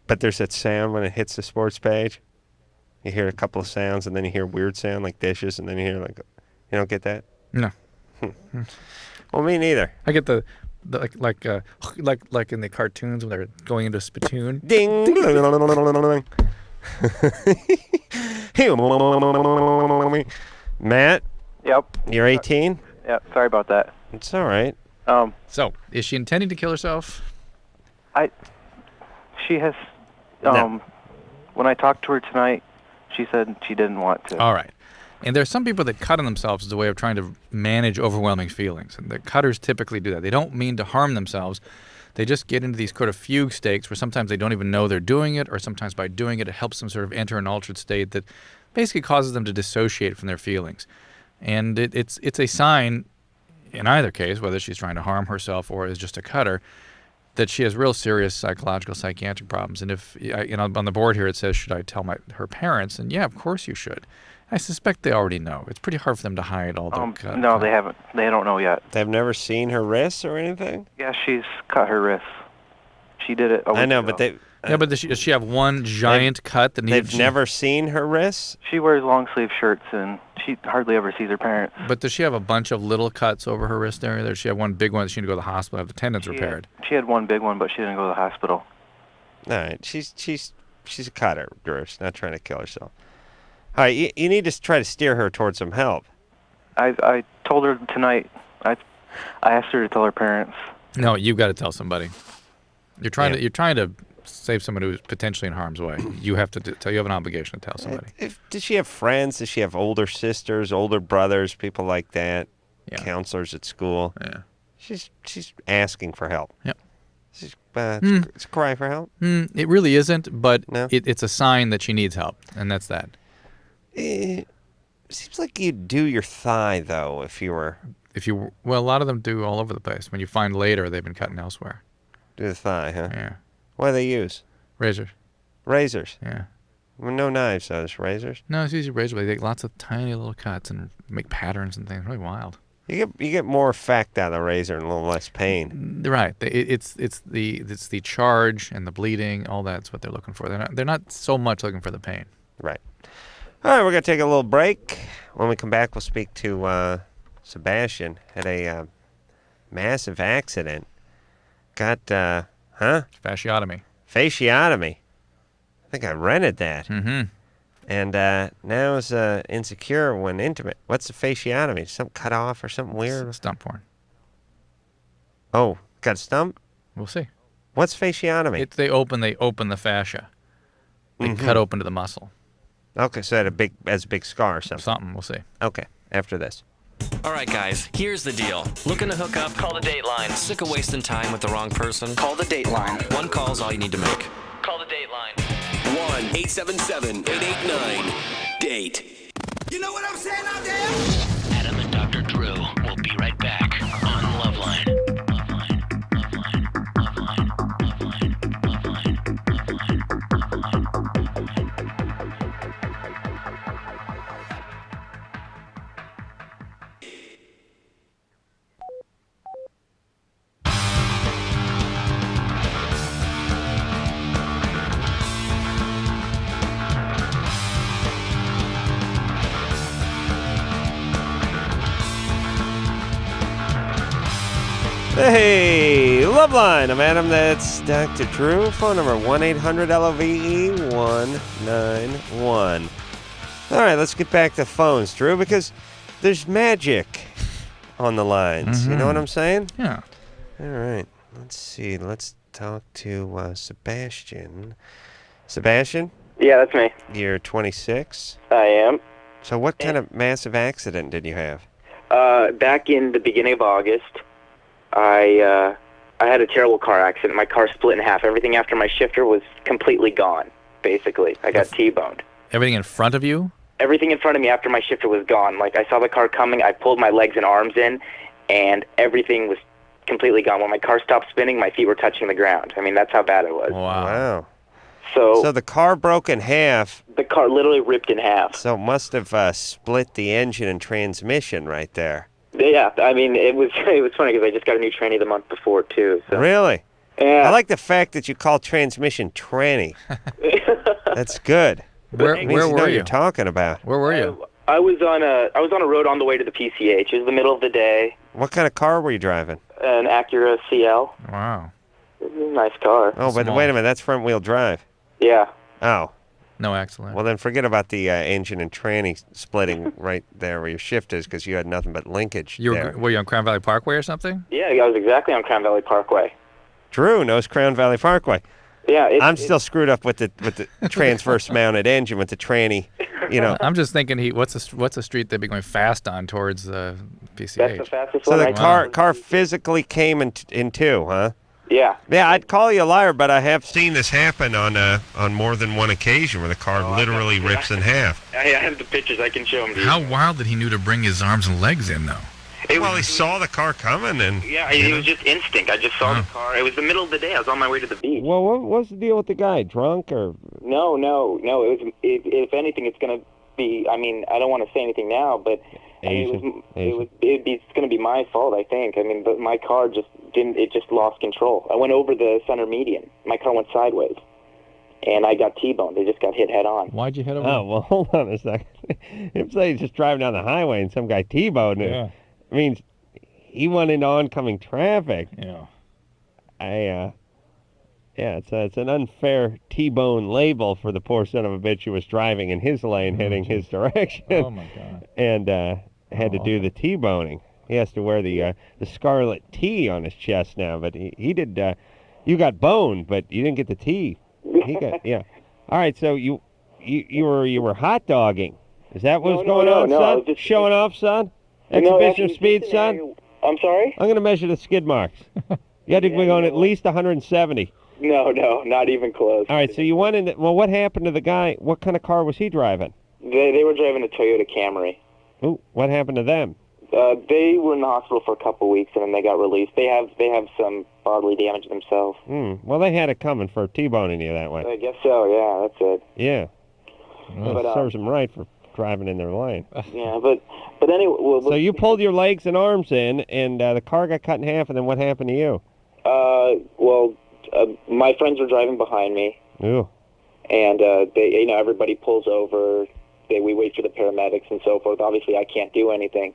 But there's that sound when it hits the sports page. You hear a couple of sounds, and then you hear a weird sound like dishes, and then you hear like, you don't get that? No. Well, me neither. I get the like in the cartoons when they're going into a spittoon. Ding. Matt? Yep. You're 18? Yeah, sorry about that. It's all right. So, is she intending to kill herself? She has, No. when I talked to her tonight, she said she didn't want to. All right. And there's some people that cut on themselves as a way of trying to manage overwhelming feelings. And the cutters typically do that. They don't mean to harm themselves. They just get into these sort of fugue states where sometimes they don't even know they're doing it, or sometimes by doing it, it helps them sort of enter an altered state that basically causes them to dissociate from their feelings. And it's a sign, in either case, whether she's trying to harm herself or is just a cutter, that she has real serious psychological, psychiatric problems. And if, on the board here it says, should I tell her parents? And yeah, of course you should. I suspect they already know. It's pretty hard for them to hide all the No, they haven't. They don't know yet. They've never seen her wrists or anything? Yeah, she's cut her wrists. She did it a week I know, ago. but they... Yeah, but does she have one giant cut that needs... They've never seen her wrists? She wears long-sleeve shirts, and she hardly ever sees her parents. But does she have a bunch of little cuts over her wrist area? Or does she have one big one that she need to go to the hospital and have the tendons repaired? She had one big one, but she didn't go to the hospital. All right, she's a cutter, Drew. She's not trying to kill herself. All right, you need to try to steer her towards some help. I told her tonight. I asked her to tell her parents. No, you've got to tell somebody. You're trying to save someone who's potentially in harm's way. You have to tell. You have an obligation to tell somebody. Does she have friends? Does she have older sisters, older brothers, people like that? Yeah. Counselors at school? Yeah. She's asking for help. Yep. It's a cry for help. It really isn't, but No? it's a sign that she needs help, and that's that. Seems like you'd do your thigh, though, if you were... Well, a lot of them do all over the place. When you find later, they've been cutting elsewhere. Do the thigh, huh? Yeah. What do they use? Razors. Razors? Yeah. Well, no knives, though. Just razors? No, it's usually razor blades. They take lots of tiny little cuts and make patterns and things. Really wild. You get more effect out of the razor and a little less pain. Right. It's the charge and the bleeding. All that's what they're looking for. They're not so much looking for the pain. Right. All right, we're going to take a little break. When we come back, we'll speak to Sebastian. Had a massive accident. Got, Fasciotomy. Fasciotomy. I think I rented that. Mm-hmm. And now is insecure when intimate. What's the fasciotomy? Something cut off or something weird? Stump porn. Oh, got a stump? We'll see. What's fasciotomy? They open the fascia. They cut open to the muscle. Okay, so it has a big scar or something. Something, we'll see. Okay, after this. All right, guys, here's the deal. Looking to hook up? Call the Dateline. Sick of wasting time with the wrong person? Call the Dateline. One call's all you need to make. Call the Dateline. 1-877-889-DATE. You know what I'm saying out there? Adam and Dr. Drew will be right back on LoveLine. Hey, LoveLine. I'm Adam. That's Dr. Drew. Phone number 1-800-LOVE-191. All right, let's get back to phones, Drew, because there's magic on the lines. Mm-hmm. You know what I'm saying? Yeah. All right. Let's see. Let's talk to Sebastian. Sebastian? Yeah, that's me. You're 26? I am. So what kind of massive accident did you have? Back in the beginning of August, I had a terrible car accident. My car split in half. Everything after my shifter was completely gone, basically. I got T-boned. Everything in front of you? Everything in front of me after my shifter was gone. Like, I saw the car coming, I pulled my legs and arms in, and everything was completely gone. When my car stopped spinning, my feet were touching the ground. I mean, that's how bad it was. Wow. So the car broke in half. The car literally ripped in half. So it must have split the engine and transmission right there. Yeah, I mean, it was funny because I just got a new tranny the month before, too. So. Really? Yeah. I like the fact that you call transmission tranny. That's good. Where Means were you know what you? you're talking about. Where were you? I was on a road on the way to the PCH. It was the middle of the day. What kind of car were you driving? An Acura CL. Wow. It was a nice car. Oh, but wait a minute. That's front-wheel drive. Yeah. Oh. No accident. Well, then forget about the engine and tranny splitting right there where your shift is because you had nothing but linkage there. Were you on Crown Valley Parkway or something? Yeah, I was exactly on Crown Valley Parkway. Drew knows Crown Valley Parkway. Yeah, I'm still screwed up with the transverse-mounted engine with the tranny. You know, I'm just thinking what's a street they'd be going fast on towards PCH. That's the fastest so one. the car physically came in two, huh? Yeah. Yeah, I'd call you a liar, but I have seen this happen on more than one occasion where the car literally rips in half. I have the pictures. I can show them to you. How wild that he knew to bring his arms and legs in, though. He saw the car coming, and yeah, it was just instinct. I just saw the car. It was the middle of the day. I was on my way to the beach. Well, what's the deal with the guy? Drunk or? No. It was. If anything, it's gonna be. I mean, I don't want to say anything now, but it's gonna be my fault. I think. I mean, but my car just didn't. It just lost control. I went over the center median. My car went sideways, and I got T-boned. They just got hit head on. Why'd you hit over? Oh, well, hold on a second. If say he's just driving down the highway and some guy T-boned him. Yeah. I mean, he went into oncoming traffic. Yeah. It's an unfair T-bone label for the poor son of a bitch who was driving in his lane, heading his direction. Oh my God. And had to do the T-boning. He has to wear the scarlet T on his chest now, but he did. You got boned, but you didn't get the T. He got All right, so you were hot dogging. Is that what was going on, son? Just showing off, son. Exhibition of speed, son. I'm sorry? I'm going to measure the skid marks. You had to be going at least 170. No, not even close. All right, so you went in. Well, what happened to the guy? What kind of car was he driving? They were driving a Toyota Camry. Ooh, what happened to them? They were in the hospital for a couple weeks, and then they got released. They have some bodily damage themselves. Well, they had it coming for T-boning you that way. I guess so. Yeah, that's it. Yeah. Well, But, it serves them right for driving in their lane. Yeah, but anyway. Well, so you pulled your legs and arms in, and the car got cut in half, and then what happened to you? My friends were driving behind me. Ooh. And they, everybody pulls over. We wait for the paramedics and so forth. Obviously, I can't do anything,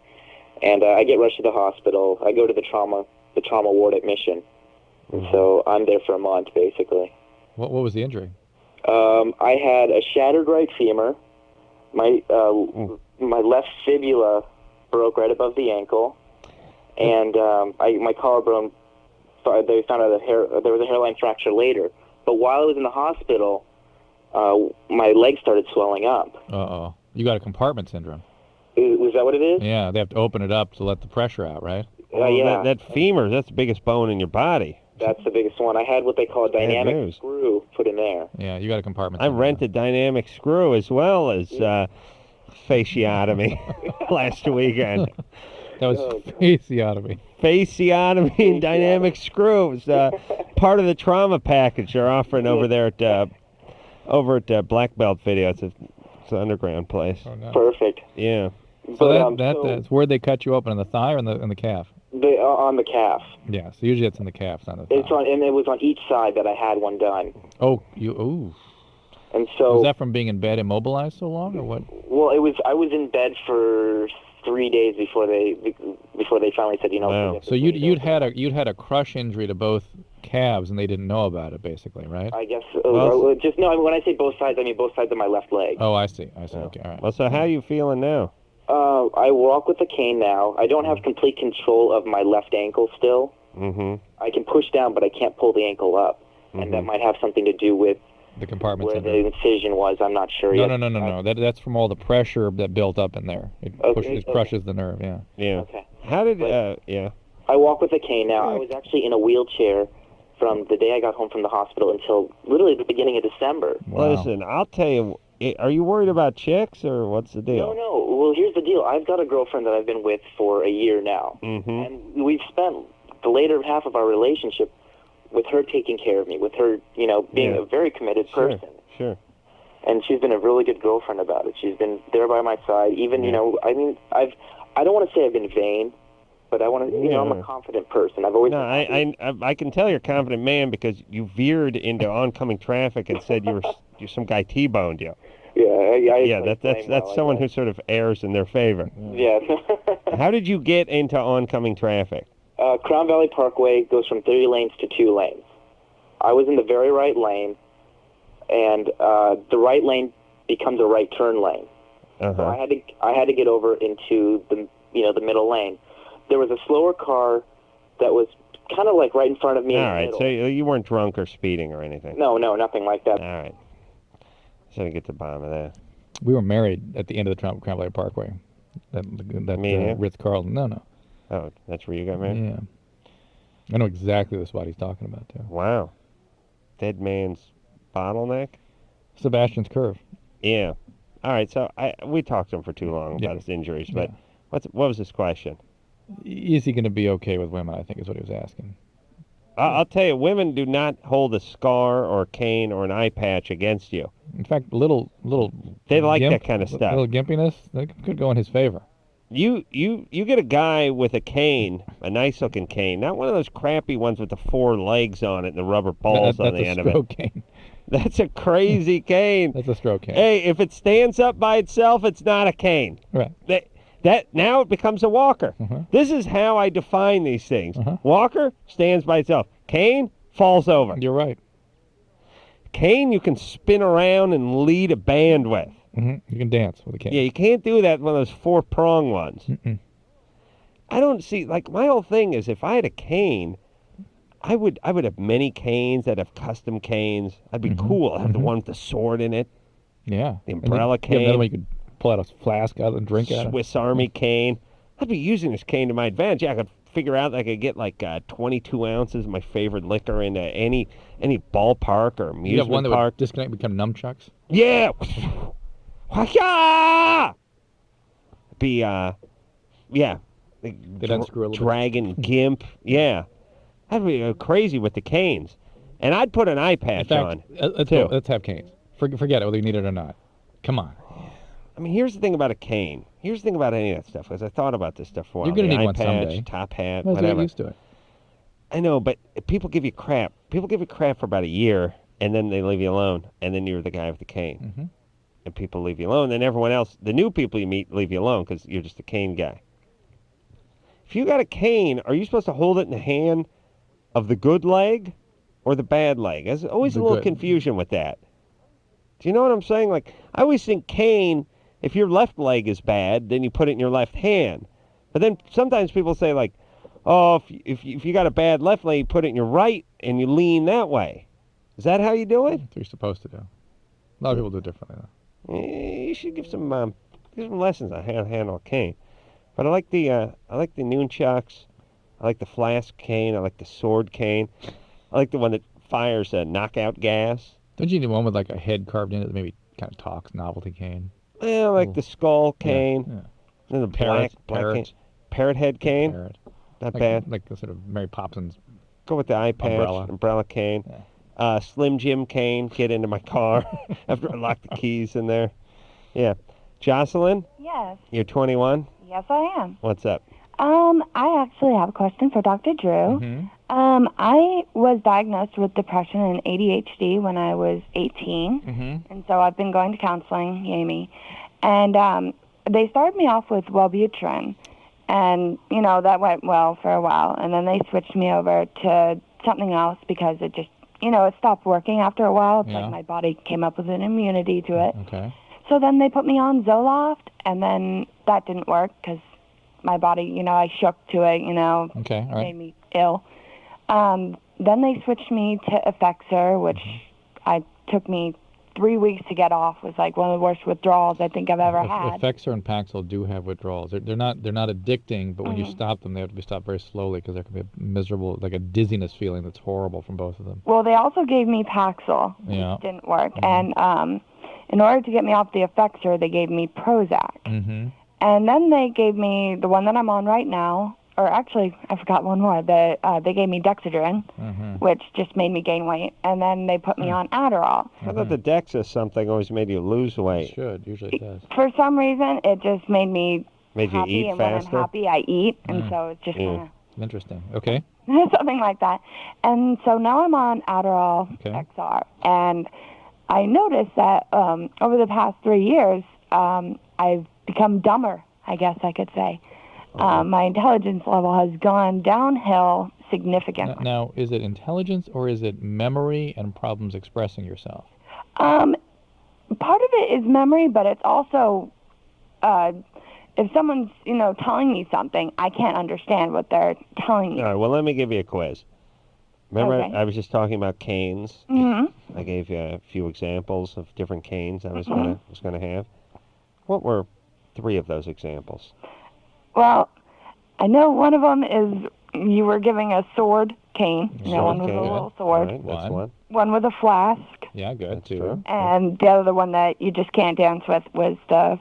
and I get rushed to the hospital. I go to the trauma ward at Mission, and so I'm there for a month basically. What was the injury? I had a shattered right femur. My left fibula broke right above the ankle, and my collarbone. They found out there was a hairline fracture later. But while I was in the hospital, my legs started swelling up. Uh-oh. You got a compartment syndrome. Was that what it is? Yeah, they have to open it up to let the pressure out, right? Yeah. That femur, that's the biggest bone in your body. That's the biggest one. I had what they call a dynamic screw put in there. Yeah, you got a compartment I syndrome. rented dynamic screw as well as fasciotomy last weekend. That was fasciotomy. Fasciotomy and dynamic screw. It was part of the trauma package they're offering over there at Black Belt Video. It's an underground place. Oh, no. Perfect. Yeah. So that's where they cut you open, in the thigh or in the calf? On the calf. Yeah, so usually it's in the calf, not the thigh. And it was on each side that I had one done. Oh, ooh. And so was that from being in bed immobilized so long, or what? Well, I was in bed for 3 days before they finally said, Wow. So you'd had a crush injury to both calves, and they didn't know about it, basically, right? I guess. When I say both sides, I mean both sides of my left leg. Oh, I see. Okay, all right. Well, so how are you feeling now? I walk with a cane now. I don't have complete control of my left ankle still. Mm-hmm. I can push down, but I can't pull the ankle up, and that might have something to do with the compartment where syndrome. the incision was. I'm not sure yet. No. That's from all the pressure that built up in there. It crushes the nerve. Yeah. Yeah. Okay. How did? Yeah. I walk with a cane now. I was actually in a wheelchair from the day I got home from the hospital until literally the beginning of December. Wow. Listen, I'll tell you. Are you worried about chicks, or what's the deal? No. Well, here's the deal. I've got a girlfriend that I've been with for a year now, and we've spent the later half of our relationship with her taking care of me, with her, being a very committed person. Sure. And she's been a really good girlfriend about it. She's been there by my side. Even, I don't want to say I've been vain, but I want to, I'm a confident person. I've always. No, I can tell you're a confident man because you veered into oncoming traffic and said you're some guy T-boned you. Yeah, that's someone who sort of errs in their favor. Yeah. How did you get into oncoming traffic? Crown Valley Parkway goes from 3 lanes to 2 lanes. I was in the very right lane, and the right lane becomes a right turn lane. So I had to get over into the middle lane. There was a slower car that was kind of like right in front of me. All right, so you weren't drunk or speeding or anything? No, nothing like that. All right. So I get to the bottom of that. We were married at the end of the Crown Valley Parkway. That Ritz-Carlton. No. Oh, that's where you got married? Yeah. I know exactly the spot he's talking about, too. Wow. Dead man's bottleneck? Sebastian's Curve. Yeah. All right, so we talked to him for too long about his injuries, but what was his question? Is he going to be okay with women, I think is what he was asking. I'll tell you, women do not hold a scar or a cane or an eye patch against you. In fact, little they like that kind of stuff. Little gimpiness, that could go in his favor. You get a guy with a cane, a nice looking cane, not one of those crappy ones with the 4 legs on it and the rubber balls on the end of it. That's a stroke cane. That's a crazy cane. That's a stroke cane. Hey, if it stands up by itself, it's not a cane. Right. That now it becomes a walker. This is how I define these things. Walker stands by itself. Cane falls over. You're right. Cane you can spin around and lead a band with. You can dance with a cane. Yeah, you can't do that with one of those 4-prong ones. I don't see, like, my whole thing is if I had a cane, I would have many canes. I'd have custom canes. I'd be cool. I'd have the one with the sword in it. Yeah. The umbrella cane. Another one you could pull out a flask out and drink out of. Swiss Army cane. I'd be using this cane to my advantage. Yeah, I could figure out that I could get like 22 ounces of my favorite liquor into any ballpark or amusement you have one that park. Would disconnect, become nunchucks? Yeah. be, yeah, They'd unscrew a little dragon, gimp, yeah. That'd be crazy with the canes. And I'd put an eye patch on, too. Let's have canes. Forget it, whether you need it or not. Come on. I mean, here's the thing about a cane. Here's the thing about any of that stuff, because I thought about this stuff for a while. You're going to the need eye one patch, someday. top hat, Well, whatever. Get used to it. I know, but people give you crap. People give you crap for about a year, and then they leave you alone, and then you're the guy with the cane. Mm-hmm. And people leave you alone. Then everyone else, the new people you meet, leave you alone because you're just a cane guy. If you got a cane, are you supposed to hold it in the hand of the good leg or the bad leg? There's always a little confusion with that. Do you know what I'm saying? Like, I always think cane, if your left leg is bad, then you put it in your left hand. But then sometimes people say, like, oh, if you got a bad left leg, you put it in your right and you lean that way. Is that how you do it? That's what you're supposed to do. A lot of people do it differently, though. You should give some lessons on how to handle a cane. But I like the nunchucks. I like the flask cane. I like the sword cane. I like the one that fires knockout gas. Don't you need one with like a head carved in it that maybe kind of talks, novelty cane? Yeah, I like the skull cane. Yeah. And the Parrot cane. Parrot head cane. Parrot. Not like, bad. Like the sort of Mary Poppins. Go with the eye patch. Umbrella cane. Yeah. Slim Jim cane. Get into my car after I lock the keys in there. Yeah. Jocelyn? Yes. You're 21? Yes, I am. What's up? I actually have a question for Dr. Drew. Mm-hmm. I was diagnosed with depression and ADHD when I was 18, Mm-hmm. and so I've been going to counseling, yay me. And they started me off with Wellbutrin, and, you know, that went well for a while, and then they switched me over to something else because it just, you know, it stopped working after a while. It's like my body came up with an immunity to it. Okay. So then they put me on Zoloft, and then that didn't work because my body, you know, I shook to it, you know, okay, all right. made me ill. Then they switched me to Effexor, which took me 3 weeks to get off. It was like one of the worst withdrawals I think I've ever had. Effexor and Paxil do have withdrawals. They're not addicting, but when you stop them, they have to be stopped very slowly because there can be a miserable, like a dizziness feeling that's horrible from both of them. Well, they also gave me Paxil, which didn't work. And in order to get me off the Effexor, they gave me Prozac. Mm-hmm. And then they gave me the one that I'm on right now, or actually, I forgot one more. They gave me Dexedrine, which just made me gain weight. And then they put me on Adderall. I thought the Dex is something always made you lose weight. It should. Usually it does. For some reason, it just made me Made you happy, eat and faster? when I'm happy, I eat. And so it's just kind Interesting. Okay. of something like that. And so now I'm on Adderall XR. And I noticed that over the past 3 years, I've become dumber, I guess I could say. My intelligence level has gone downhill significantly. Now, is it intelligence or is it memory and problems expressing yourself? Part of it is memory, but it's also if someone's, you know, telling me something, I can't understand what they're telling me. All right, well, let me give you a quiz. Remember, Okay. I was just talking about canes. Mm-hmm. I gave you a few examples of different canes I was gonna have. What were 3 of those examples? Well, I know one of them is you were giving a sword cane. You know, one with a little sword. All right, that's one. One with a flask. Yeah, good. That's true. And the other one that you just can't dance with was the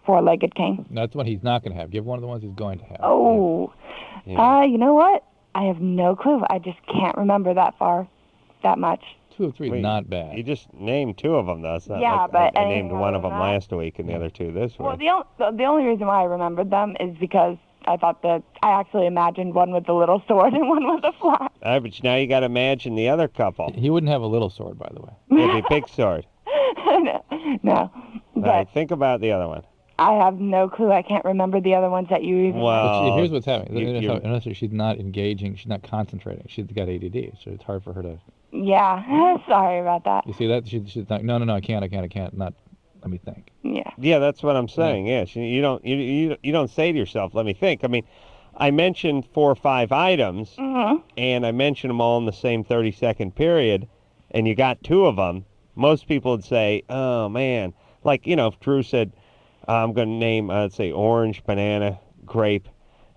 four-legged cane. That's the one he's not going to have. Give one of the ones he's going to have. Oh. You know what? I have no clue. I just can't remember that much. 2 of 3 is not bad. You just named 2 of them, though. It's not Yeah, like but I named anything one of other them than that? last week and the other 2 this Well, week. the only reason why I remembered them is because I thought that I actually imagined one with the little sword and one with the flask. But now you got to imagine the other couple. He wouldn't have a little sword, by the way. It'd be big sword. No. All right, think about the other one. I have no clue. I can't remember the other ones that you even But here's what's happening. you- Unless she's not engaging, she's not concentrating. She's got ADD, so it's hard for her to... Yeah, sorry about that. You see that? She's like, no, I can't. Not, let me think. Yeah. Yeah, that's what I'm saying. Yeah, you don't say to yourself, "Let me think." I mean, I mentioned 4 or 5 items, and I mentioned them all in the same 30-second period, and you got 2 of them. Most people would say, "Oh man," like if Drew said, "I'm going to name, let's say, orange, banana, grape,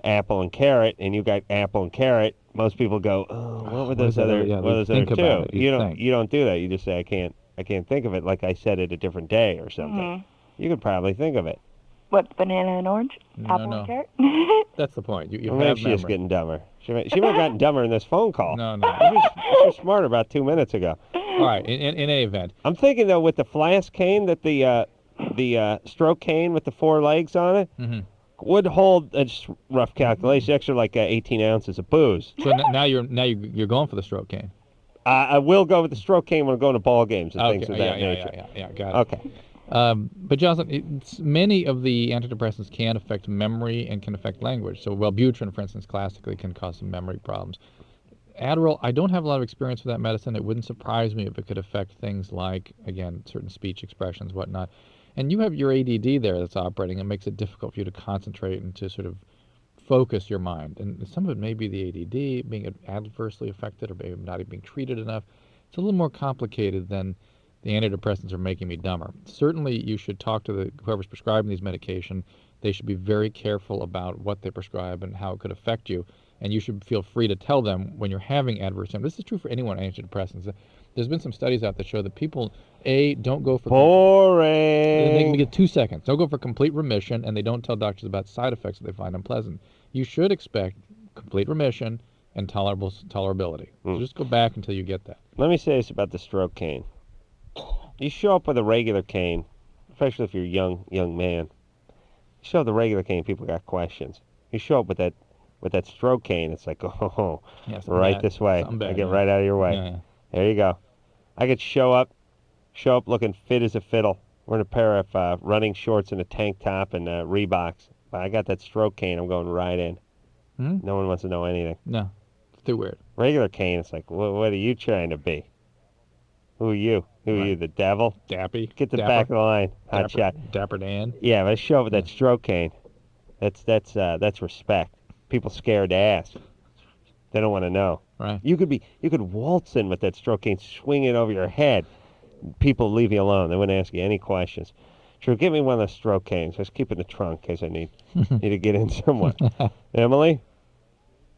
apple, and carrot," and you got apple and carrot. Most people go, "Oh, what were those other? What were those other 2?" You don't do that. You just say, I can't think of it," like I said it a different day or something. You could probably think of it. What, banana and orange? Apple and carrot? That's the point. You Well, maybe have she's just memory. getting dumber. She might have gotten dumber in this phone call. No. She was smarter about 2 minutes ago. All right, in any event. I'm thinking, though, with the flask cane, that the stroke cane with the 4 legs on it would hold, it's rough calculation, extra like 18 ounces of booze. So now you're going for the stroke cane. I will go with the stroke cane when I'm going to ball games and things of that nature. Yeah, got it. Okay. But Jocelyn, many of the antidepressants can affect memory and can affect language. So Wellbutrin, for instance, classically can cause some memory problems. Adderall, I don't have a lot of experience with that medicine. It wouldn't surprise me if it could affect things like, again, certain speech expressions, whatnot. And you have your ADD there that's operating. It makes it difficult for you to concentrate and to sort of focus your mind. And some of it may be the ADD being adversely affected or maybe not even being treated enough. It's a little more complicated than the antidepressants are making me dumber. Certainly you should talk to whoever's prescribing these medication. They should be very careful about what they prescribe and how it could affect you. And you should feel free to tell them when you're having adverse symptoms. This is true for anyone on antidepressants. There's been some studies out that show that people, don't go for... Boring. They can get 2 seconds. Don't go for complete remission, and they don't tell doctors about side effects that they find unpleasant. You should expect complete remission and tolerability. So just go back until you get that. Let me say this about the stroke cane. You show up with a regular cane, especially if you're a young man. You show up with a regular cane, people got questions. You show up with that stroke cane, it's like, right this way. I get right out of your way. Yeah. There you go. I could show up looking fit as a fiddle. Wearing a pair of running shorts and a tank top and Reeboks. But I got that stroke cane, I'm going right in. No one wants to know anything. No, it's too weird. Regular cane, it's like, what are you trying to be? Who are you? Who are you, the devil? Dappy. Get the back of the line, hot shot. Dapper Dan. Yeah, but I show up with that stroke cane. That's respect. People scared to ask. They don't want to know. Right. You could waltz in with that stroke cane, swing it over your head. People leave you alone. They wouldn't ask you any questions. Sure, give me one of those stroke canes. Just keep it in the trunk in case I need to get in somewhere. Emily,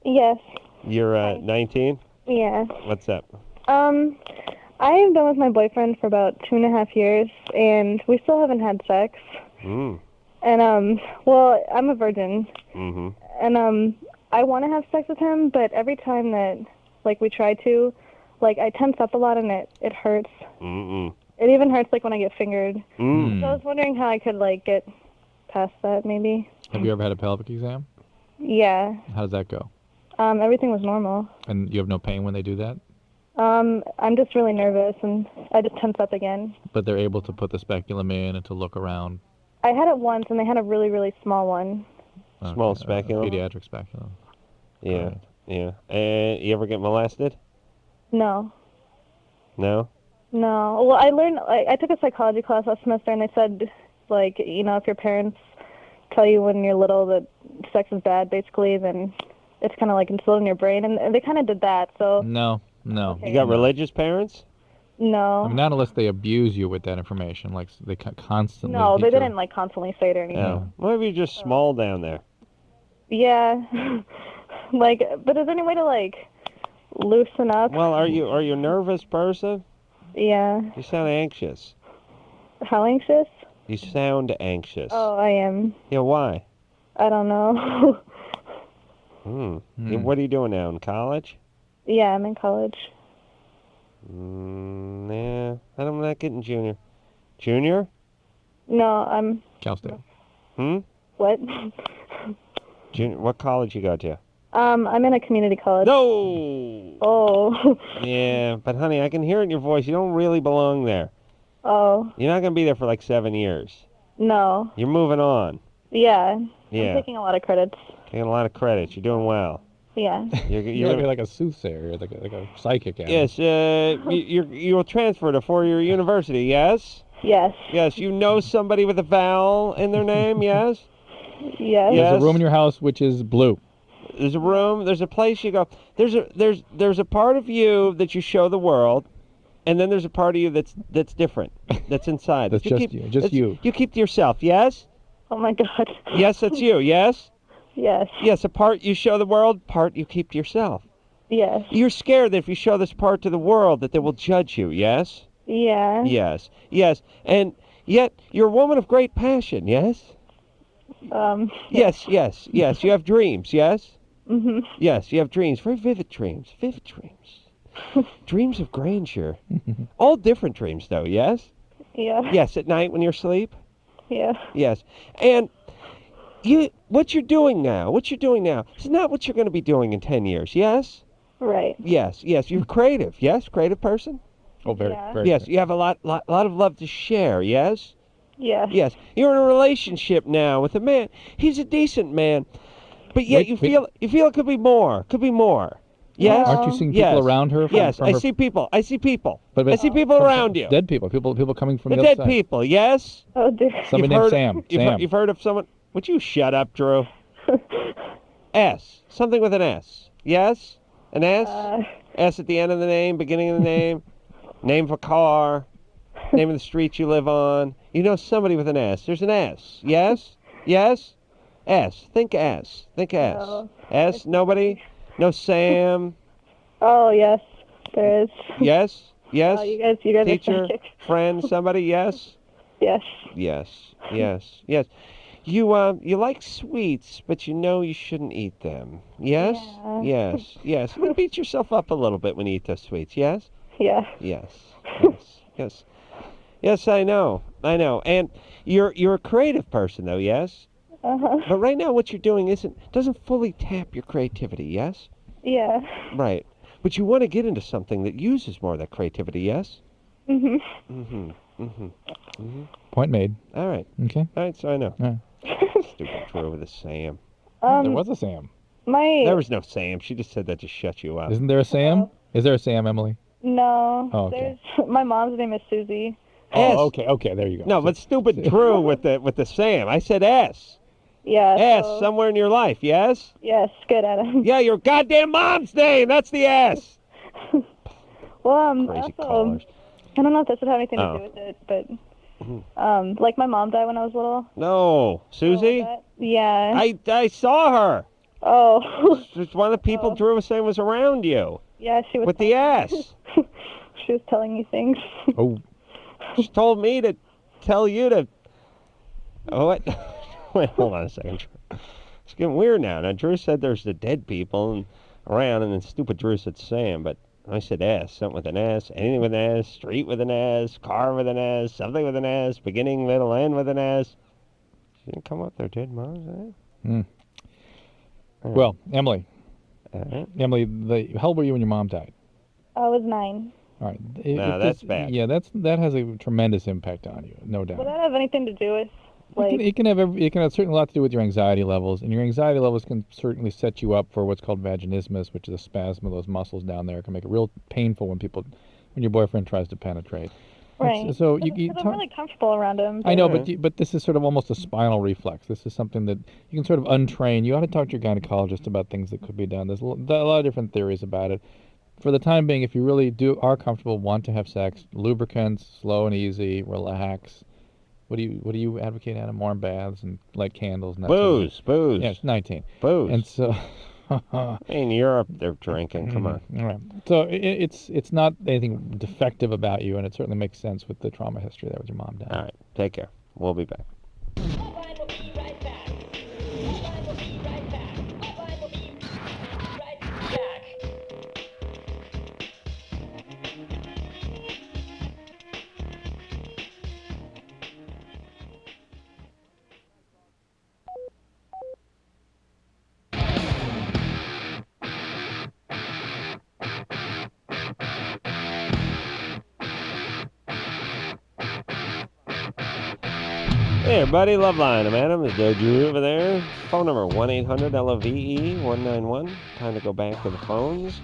Yes. you're 19. Yeah. What's up? I have been with my boyfriend for about 2.5 years, and we still haven't had sex. Mm. And well, I'm a virgin, Mm-hmm. and I want to have sex with him, but every time that we try to, I tense up a lot, and it hurts. Mm-mm. It even hurts when I get fingered. Mm. So I was wondering how I could get past that, maybe. Have you ever had a pelvic exam? Yeah. How does that go? Everything was normal. And you have no pain when they do that? I'm just really nervous, and I just tense up again. But they're able to put the speculum in and to look around. I had it once, and they had a really, really small one. Small speculum? Pediatric speculum. Yeah, Right. yeah. And you ever get molested? No. No? No. Well, I learned, I took a psychology class last semester, and they said, if your parents tell you when you're little that sex is bad, basically, then it's kind of instilled in your brain, and they kind of did that, so... No. Okay. You got religious parents? No. I mean, not unless they abuse you with that information, they constantly... No, they teach you- didn't, constantly say it or anything. No. Maybe you're just small down there. Yeah. But is there any way to, loosen up? Well, are you a nervous person? Yeah. You sound anxious. How anxious? You sound anxious. Oh, I am. Yeah, why? I don't know. Yeah, what are you doing now, in college? Yeah, I'm in college. Yeah, I'm not getting junior. Junior? No, I'm... Cal State. What? Junior, what college you go to? I'm in a community college. No! Oh. Yeah, but honey, I can hear it in your voice. You don't really belong there. Oh. You're not going to be there for 7 years. No. You're moving on. Yeah. Yeah. I'm taking a lot of credits. Taking a lot of credits. You're doing well. Yeah. You're like a soothsayer, like a psychic. Yes, you'll transfer to 4-year university, yes? Yes. Yes, you know somebody with a vowel in their name, yes? Yes. There's a room in your house which is blue. There's a room, there's a place you go. There's a part of you that you show the world, and then there's a part of you that's different, that's inside. That's just you. You keep to yourself, yes? Oh my God. Yes, that's you, yes? Yes. Yes, a part you show the world, part you keep to yourself. Yes. You're scared that if you show this part to the world that they will judge you, yes? Yeah. Yes, yes. And yet, you're a woman of great passion, yes? Yes. You have dreams, yes? Mhm. Yes, you have dreams. Very vivid dreams. Vivid dreams. Dreams of grandeur. All different dreams, though, yes? Yeah. Yes, at night when you're asleep? Yeah. Yes. And what you're doing now is not what you're going to be doing in 10 years, yes? Right. Yes. You're creative, yes? Creative person? Oh, very, Yeah. very. Yes, you have a lot of love to share, yes? Yeah. Yes. You're in a relationship now with a man. He's a decent man. But yet you feel it could be more. Yes? Aren't you seeing people around her? Yes, I see people. I see people around you. Dead people. People coming from the The other dead side. people, yes? Oh, dear. Somebody named Sam. You've heard of someone? Would you shut up, Drew? S. Something with an S. Yes? An S? S at the end of the name, beginning of the name, name of a car, name of the street you live on. You know somebody with an S. There's an S. Yes? Yes? S. Think S. Think S. No. S? Nobody? No Sam? Oh, yes, there is. Yes? Yes? Oh, you guys Teacher? are psychic. Friend? Somebody? Yes? Yes. Yes. You like sweets, but you know you shouldn't eat them. Yes? Yeah. Yes. You beat yourself up a little bit when you eat those sweets, yes? Yeah. Yes, I know. And you're a creative person though, yes? Uh-huh. But right now what you're doing doesn't fully tap your creativity, yes? Yeah. Right. But you want to get into something that uses more of that creativity, yes? Mhm. Point made. All right. Okay. All right, so I know. Yeah. Stupid Drew with a Sam. There was a Sam. There was no Sam. She just said that to shut you up. Isn't there a Sam? Is there a Sam, Emily? No. Oh, okay. My mom's name is Susie. Oh, okay. There you go. No, but stupid Drew with the Sam. I said S. Yeah. S, somewhere in your life, yes? Yes, good at it. Yeah, your goddamn mom's name. That's the S. Well, Crazy also, callers. I don't know if this would have anything to do with it, but like my mom died when I was little. No, Susie? Yeah. I saw her. Oh. It's one of the people Drew was saying was around you. Yeah, she was. With the S. She was telling me things. Oh. She told me to tell you to... Oh, what? Wait, hold on a second. It's getting weird now. Now, Drew said there's the dead people around, and then stupid Drew said Sam, but I said S. Something with an S, anything with an S, street with an S, car with an S, something with an S, beginning, middle, end with an S. She didn't come up there, did Mom? Well, Emily. Right. Emily, how old were you when your mom died? I was 9. All right. That's bad. Yeah, that has a tremendous impact on you, no doubt. Would that have anything to do with, like... It can have certainly a lot to do with your anxiety levels, and your anxiety levels can certainly set you up for what's called vaginismus, which is a spasm of those muscles down there. It can make it real painful when your boyfriend tries to penetrate. Right. So I'm really comfortable around him. I know, but this is sort of almost a spinal reflex. This is something that you can sort of untrain. You ought to talk to your gynecologist about things that could be done. There's a lot of different theories about it. For the time being, if you really are comfortable, want to have sex, lubricants, slow and easy, relax. What do you advocate, Adam? Warm baths and light candles. And that Booze. Yeah, it's 19. Booze. And so... In Europe, they're drinking. Come on. All right. So it's not anything defective about you, and it certainly makes sense with the trauma history there with your mom dying. All right. Take care. We'll be back. Hey everybody, LoveLine. I'm Adam. There's Drew over there. Phone number 1-800-LOVE-191. Time to go back to the phones.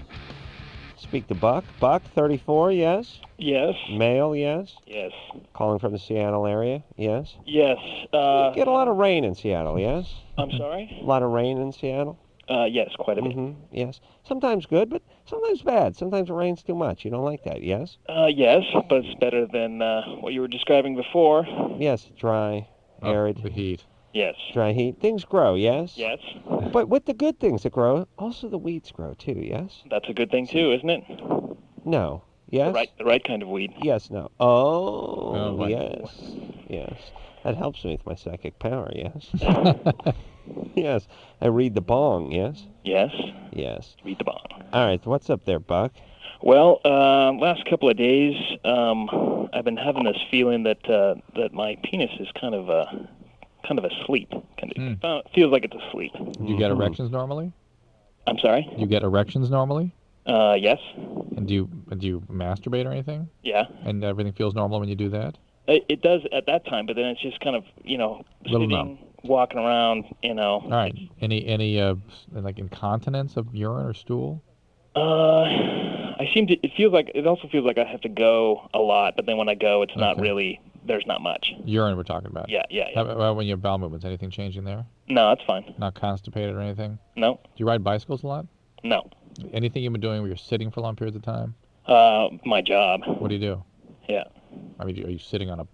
Speak to Buck. Buck, 34, yes? Yes. Male, yes? Yes. Calling from the Seattle area, yes? Yes. Get a lot of rain in Seattle, yes? I'm sorry? A lot of rain in Seattle? Yes, quite a bit. Yes. Sometimes good, but sometimes bad. Sometimes it rains too much. You don't like that, yes? Yes, but it's better than what you were describing before. Yes, dry, arid. The heat. Yes. Dry heat. Things grow, yes? Yes. But with the good things that grow, also the weeds grow too, yes? That's a good thing too, isn't it? No. Yes? The right kind of weed. Yes, no. Oh, right. yes. Yes. That helps me with my psychic power, yes. Yes. I read the bong, yes? Yes. Yes. Read the bong. All right, what's up there, Buck? Well, last couple of days, I've been having this feeling that that my penis is kind of asleep. Feels like it's asleep. Do you get erections normally? I'm sorry? Do you get erections normally? Yes. And do you masturbate or anything? Yeah. And everything feels normal when you do that? It does at that time, but then it's just kind of, Little sitting, numb. walking around, All right. Any like incontinence of urine or stool? It also feels like I have to go a lot, but then when I go, it's not really, there's not much. Urine we're talking about. Yeah. How about when you have bowel movements? Anything changing there? No, that's fine. Not constipated or anything? No. Do you ride bicycles a lot? No. Anything you've been doing where you're sitting for long periods of time? My job. What do you do? Yeah. I mean, are you sitting on a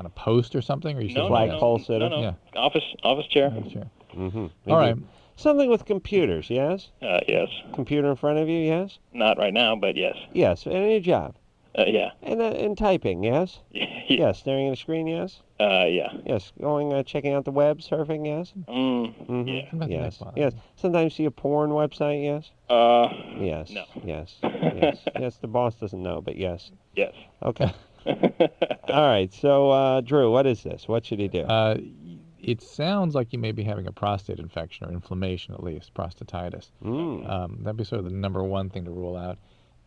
post or something? Or are you sitting flagpole sitter? No. Yeah. Office chair. Mm-hmm. All right. Something with computers, yes? Yes. Computer in front of you, yes? Not right now, but yes. Yes, and your job. Yeah. And typing, yes? Yes, staring at a screen, yes? Yeah. Yes, going, checking out the web, surfing, yes? Mm-hmm. Yeah. Yes, yes. Sometimes see a porn website, yes? Yes. No. Yes, yes. Yes, the boss doesn't know, but yes. Yes. Okay. All right, so, Drew, what is this? What should he do? It sounds like you may be having a prostate infection or inflammation, at least, prostatitis. That'd be sort of the number one thing to rule out.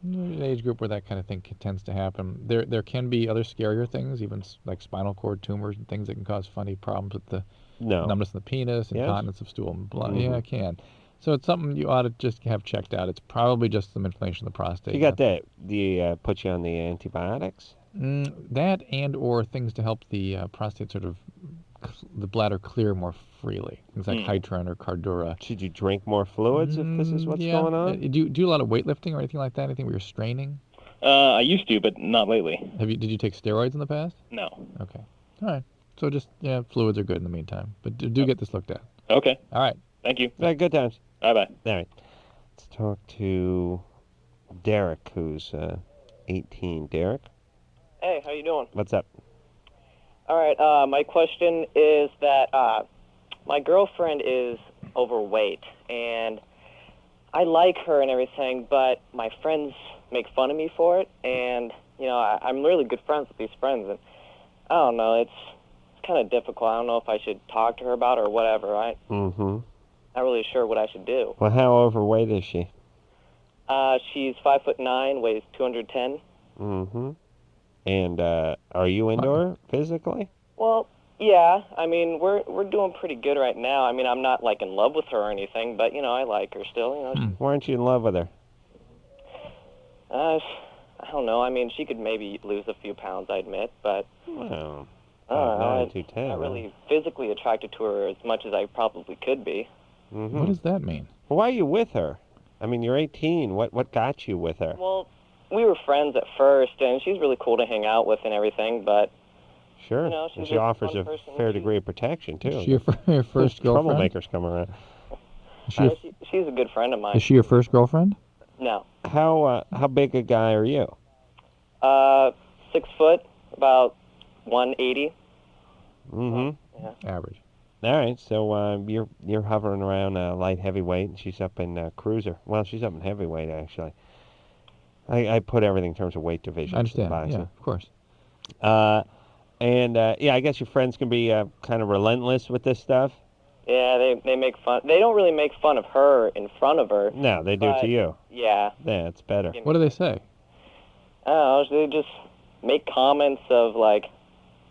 An age group where that kind of thing tends to happen. There can be other scarier things, even like spinal cord tumors and things that can cause funny problems with the numbness in the penis, incontinence of stool and blood. Yeah, it can. So it's something you ought to just have checked out. It's probably just some inflammation of the prostate. You got that? Do you put you on the antibiotics? That and or things to help the prostate sort of the bladder clear more freely. Things like Hitron or Cardura. Should you drink more fluids if this is what's going on? Do you do a lot of weightlifting or anything like that? Anything where you're straining? I used to, but not lately. Did you take steroids in the past? No. Okay. All right. So just fluids are good in the meantime, but do get this looked at. Okay. All right. Thank you. All right, good times. Bye-bye. All right. Let's talk to Derek, who's 18. Derek? Hey, how you doing? What's up? All right, my question is that my girlfriend is overweight, and I like her and everything, but my friends make fun of me for it, and, I'm really good friends with these friends, and I don't know, it's kind of difficult. I don't know if I should talk to her about it or whatever. Mm-hmm. Not really sure what I should do. Well, how overweight is she? She's 5'9", weighs 210. Mm-hmm. And are you into her physically? Well, yeah. I mean, we're doing pretty good right now. I mean, I'm not like in love with her or anything, but I like her still. Why aren't you in love with her? I don't know. I mean, she could maybe lose a few pounds, I admit, but well, I'm not really physically attracted to her as much as I probably could be. Mm-hmm. What does that mean? Well, why are you with her? I mean, you're 18. What got you with her? Well, we were friends at first, and she's really cool to hang out with and everything, but... Sure. She's she offers a fair degree of protection, too. Is she your first girlfriend? Troublemakers come around. She's a good friend of mine. Is she your first girlfriend? No. How big a guy are you? 6 foot, about 180. Mm-hmm. Yeah. Average. All right, so you're hovering around light heavyweight, and she's up in cruiser. Well, she's up in heavyweight, actually. I put everything in terms of weight divisions. I understand. Boxing. Yeah, of course. I guess your friends can be kind of relentless with this stuff. Yeah, they make fun. They don't really make fun of her in front of her. No, they do it to you. Yeah. Yeah, it's better. What do they say? I don't know. They just make comments of like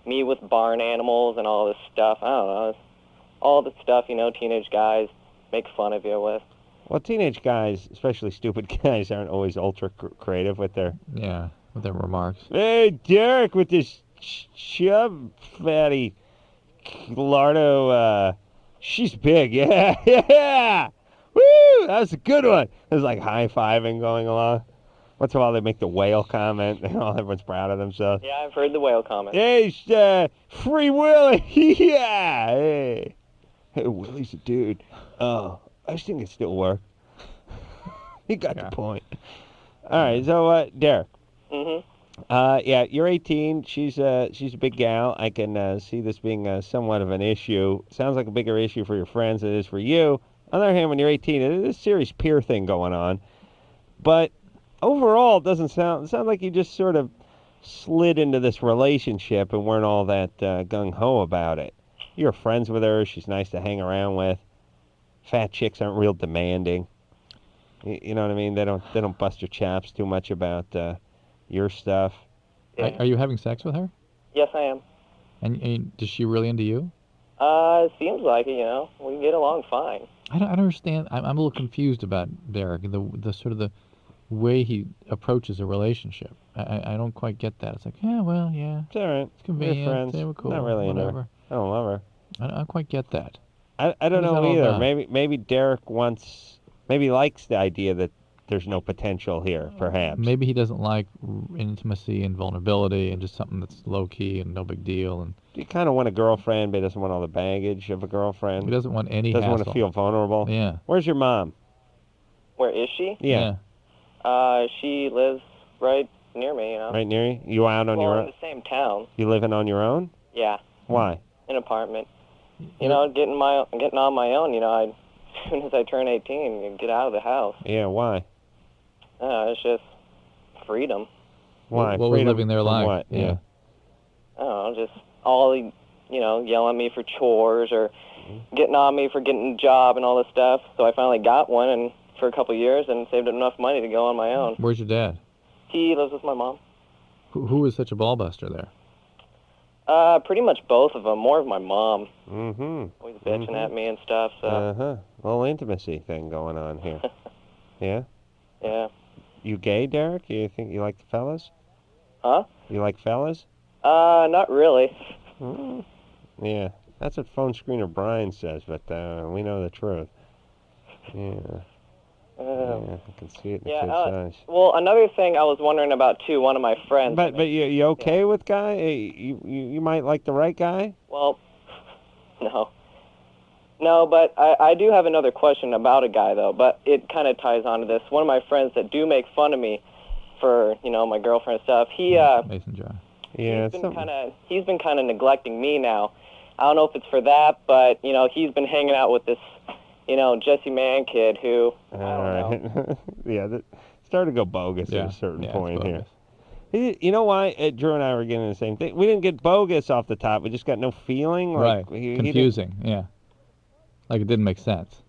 me with barn animals and all this stuff. I don't know. It's all the stuff teenage guys make fun of you with. Well, teenage guys, especially stupid guys, aren't always ultra creative with their remarks. Hey, Derek, with this chub fatty Lardo, she's big, yeah, yeah, woo, that was a good one. There's like high-fiving going along. Once in a while they make the whale comment, and everyone's proud of themselves. Yeah, I've heard the whale comment. Hey, Free Willy, yeah, hey, Willie's a dude. Oh, I just think it still work. He got the point. All right, so Derek. Mm-hmm. Yeah, you're 18. She's a big gal. I can see this being somewhat of an issue. Sounds like a bigger issue for your friends than it is for you. On the other hand, when you're 18, there's a serious peer thing going on. But overall, it sound like you just sort of slid into this relationship and weren't all that gung-ho about it. You're friends with her. She's nice to hang around with. Fat chicks aren't real demanding. You know what I mean? They don't bust your chops too much about your stuff. Yeah. Are you having sex with her? Yes, I am. And is she really into you? Seems like it, We get along fine. I don't understand. I'm a little confused about Derek, the sort of the way he approaches a relationship. I don't quite get that. It's like, yeah, well, yeah. It's all right. It's convenient. We're friends. They were cool. Not really into whatever. her. I don't love her. I don't quite get that. I don't What is that know all either. about? Maybe Derek maybe likes the idea that there's no potential here, perhaps. Maybe he doesn't like intimacy and vulnerability and just something that's low key and no big deal. And You kind of want a girlfriend, but he doesn't want all the baggage of a girlfriend. he doesn't want any Doesn't want to hassle. feel vulnerable. Yeah. Where's your mom? Where is she? Yeah. She lives right near me, Right near you? You out on your in own? the same town. You living on your own? Yeah, Why? an apartment. Getting on my own. As soon as I turn 18, you get out of the house. Yeah, why? It's just freedom. Why? What was Freedom living there from like? What? Yeah. I don't know, just all, yelling at me for chores or getting on me for getting a job and all this stuff. So I finally got one and for a couple of years and saved enough money to go on my own. Where's your dad? He lives with my mom. Who was such a ball buster there? Pretty much both of them. More of my mom. Mm-hmm. Always bitching at me and stuff. So. Uh-huh. Little intimacy thing going on here. Yeah? Yeah. You gay, Derek? You think you like the fellas? Huh? You like fellas? Not really. Yeah. That's what phone screener Brian says, but we know the truth. Yeah. Yeah, I can see it in the kid's eyes. Well, another thing I was wondering about too. One of my friends. But you okay with guy? You might like the right guy? Well, no, but I do have another question about a guy though. But it kind of ties onto this. One of my friends that do make fun of me for my girlfriend stuff. Mason Jar. Yeah. He's been kind of neglecting me now. I don't know if it's for that, but he's been hanging out with this. Jesse Mann kid who, I don't know. Yeah, that started to go bogus at a certain point bogus. here. You know why Drew and I were getting the same thing? We didn't get bogus off the top. We just got no feeling. Like, Right. Confusing, yeah. Like it didn't make sense.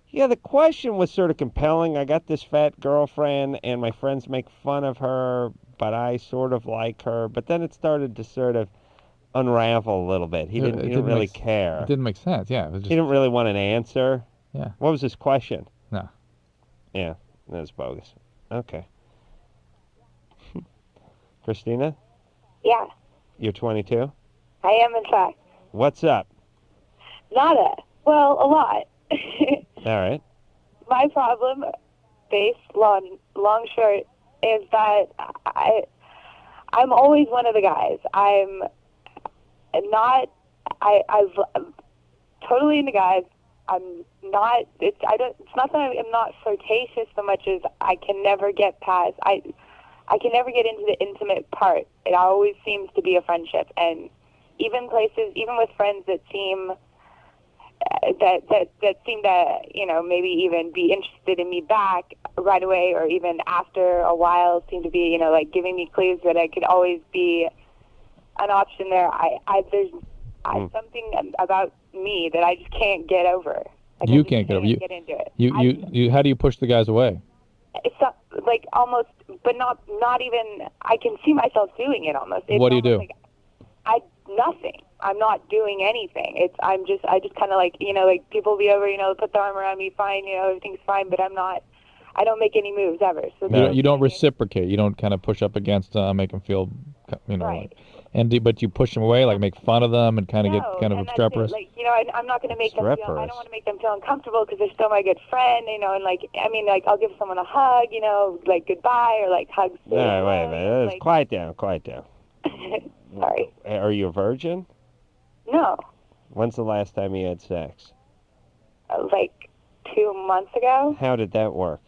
Yeah, the question was sort of compelling. I got this fat girlfriend, and my friends make fun of her, but I sort of like her. But then it started to sort of unravel a little bit. He didn't really care. It didn't make sense, yeah. It was just, He didn't really want an answer. Yeah. What was his question? No. Yeah, that was bogus. Okay. Christina, Yeah, you're 22? I am in fact. What's up? Nada. Well, a lot. All right. My problem, long short, is that I'm always one of the guys. I'm totally into guys. I'm not. It's not that I'm not flirtatious so much as I can never get past. I can never get into the intimate part. It always seems to be a friendship, and even with friends that seem that seem to maybe even be interested in me back right away, or even after a while seem to be like giving me clues that I could always be an option there. There's something about me that I just can't get over. You can't get over. You get into it. You how do you push the guys away? It's like almost, but not even. I can see myself doing it almost. It's What do you do? Like nothing. I'm not doing anything. I just kind of like like people be over, put their arm around me, fine, everything's fine, but I'm not. I don't make any moves ever. So You don't reciprocate. You don't kind of push up against make them feel, Right. but you push them away, like make fun of them and kind of get kind of and obstreperous. that's it. Like I'm not going to make them feel. I Obstreperous. don't want to make them feel uncomfortable because they're still my good friend, and like I'll give someone a hug, like goodbye or like hugs. All right, wait a minute. Quiet down. Sorry. Are you a virgin? No, When's the last time you had sex? like 2 months ago. How did that work?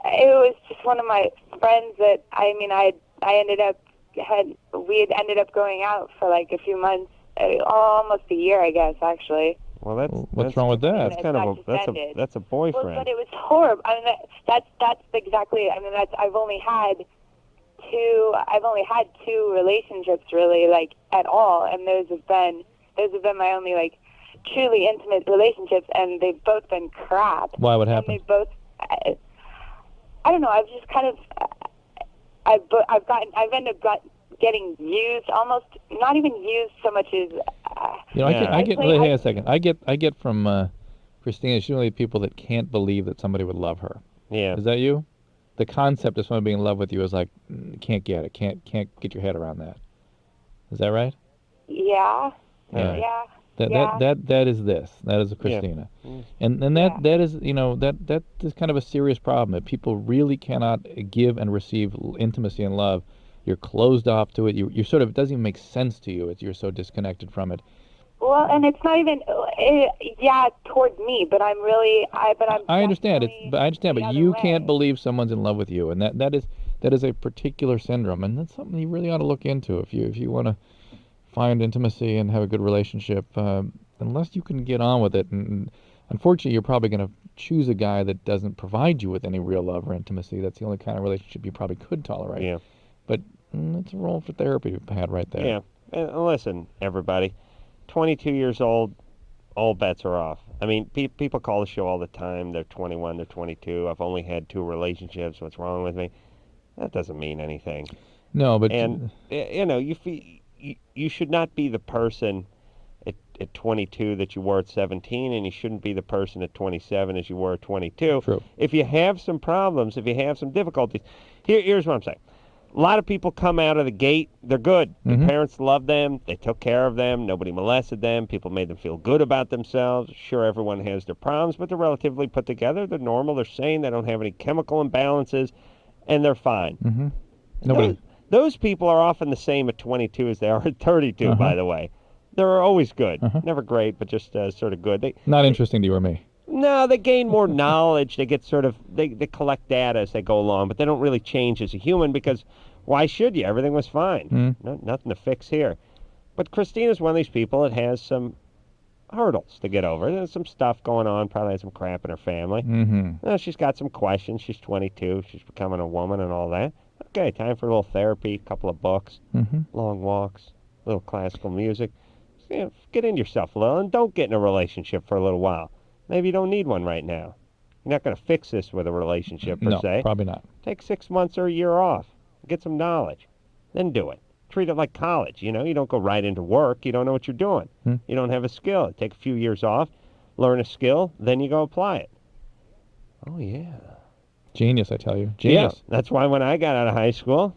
It was just one of my friends that I we had ended up going out for like a few months, almost a year, I guess, actually. Well, what's wrong with that? That's kind of that's a boyfriend. Well, but it was horrible. I mean, that's exactly. I mean, I've only had two relationships really, like, at all, and those have been my only, like, truly intimate relationships, and they've both been crap. Why? What happened? And they both. I don't know. I've just kind of. I've ended up getting used, almost not even used so much as. I get. Hang on a second. I get from Christina. She's one of the people that can't believe that somebody would love her. Yeah. Is that you? The concept of someone being in love with you is like, can't get it. Can't get your head around that. Is that right? Yeah. Yeah. Yeah. That is this. That is a Christina. Yeah. And that is, that is kind of a serious problem. If people really cannot give and receive intimacy and love, you're closed off to it. You sort of, it doesn't even make sense to you. You're so disconnected from it. Well, and it's not even, towards me, but I'm really, I understand it, but you can't believe someone's in love with you, and that is a particular syndrome, and that's something you really ought to look into if you want to find intimacy and have a good relationship. Unless you can get on with it, and unfortunately, you're probably going to choose a guy that doesn't provide you with any real love or intimacy. That's the only kind of relationship you probably could tolerate. Yeah. But it's a role for therapy to be had right there. Yeah. And listen, everybody. 22 years old, all bets are off. I mean, people call the show all the time. They're 21, they're 22. I've only had 2 relationships. What's wrong with me? That doesn't mean anything. No, but you should not be the person at 22 that you were at 17, and you shouldn't be the person at 27 as you were at 22. True. If you have some problems, if you have some difficulties, here's what I'm saying. A lot of people come out of the gate, they're good. Their parents loved them, they took care of them, nobody molested them, people made them feel good about themselves. Sure, everyone has their problems, but they're relatively put together, they're normal, they're sane, they don't have any chemical imbalances, and they're fine. Those people are often the same at 22 as they are at 32, by the way. They're always good. Never great, but just sort of good. Not interesting to you or me. No, they gain more knowledge. They get they collect data as they go along, but they don't really change as a human because why should you? Everything was fine. Nothing to fix here. But Christina's one of these people that has some hurdles to get over. There's some stuff going on, probably has some crap in her family. She's got some questions. She's 22. She's becoming a woman and all that. Okay, time for a little therapy, a couple of books, long walks, a little classical music. Get in yourself a little and don't get in a relationship for a little while. Maybe you don't need one right now. You're not going to fix this with a relationship, per se. No, probably not. Take 6 months or a year off. Get some knowledge. Then do it. Treat it like college, You don't go right into work. You don't know what you're doing. You don't have a skill. Take a few years off, learn a skill, then you go apply it. Oh, yeah. Genius, I tell you. Genius. Yeah, that's why when I got out of high school...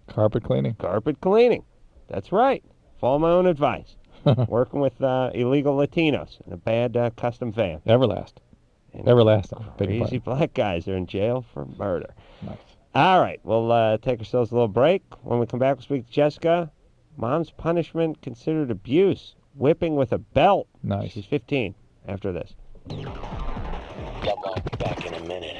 Carpet cleaning. Carpet cleaning. That's right. Follow my own advice. Working with illegal Latinos in a bad custom van. Everlast. Everlasting. Crazy black guys are in jail for murder. Nice. All right, we'll take ourselves a little break. When we come back, we'll speak to Jessica. Mom's punishment considered abuse. Whipping with a belt. Nice. She's 15 after this. Back in a minute.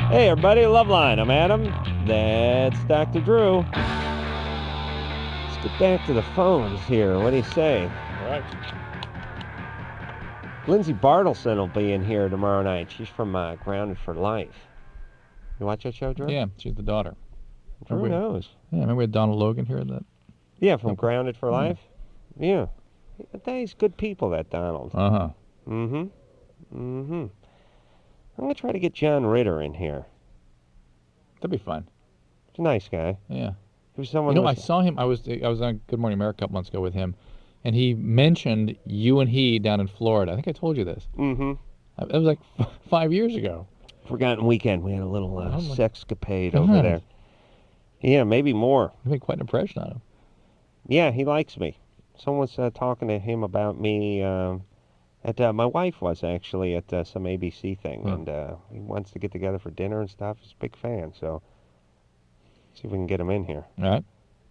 Hey, everybody, LoveLine. I'm Adam. That's Dr. Drew. Let's get back to the phones here. What do you say? All right. Lindsay Bartleson will be in here tomorrow night. She's from Grounded for Life. You watch that show, Drew? Yeah, she's the daughter. Drew knows. Yeah, remember we had Donald Logan here? Yeah, from Grounded for Life? Yeah. He's good people, that Donald. Uh-huh. I'm going to try to get John Ritter in here. That'd be fun. He's a nice guy. Yeah. He was someone. I saw him. I was on Good Morning America a couple months ago with him, and he mentioned you and he down in Florida. I think I told you this. It was like 5 years ago. Forgotten Weekend. We had a little sexcapade over there. Yeah, maybe more. You made quite an impression on him. Yeah, he likes me. Someone's talking to him about me. My wife was actually at some ABC thing, and he wants to get together for dinner and stuff. He's a big fan, so see if we can get him in here. All right.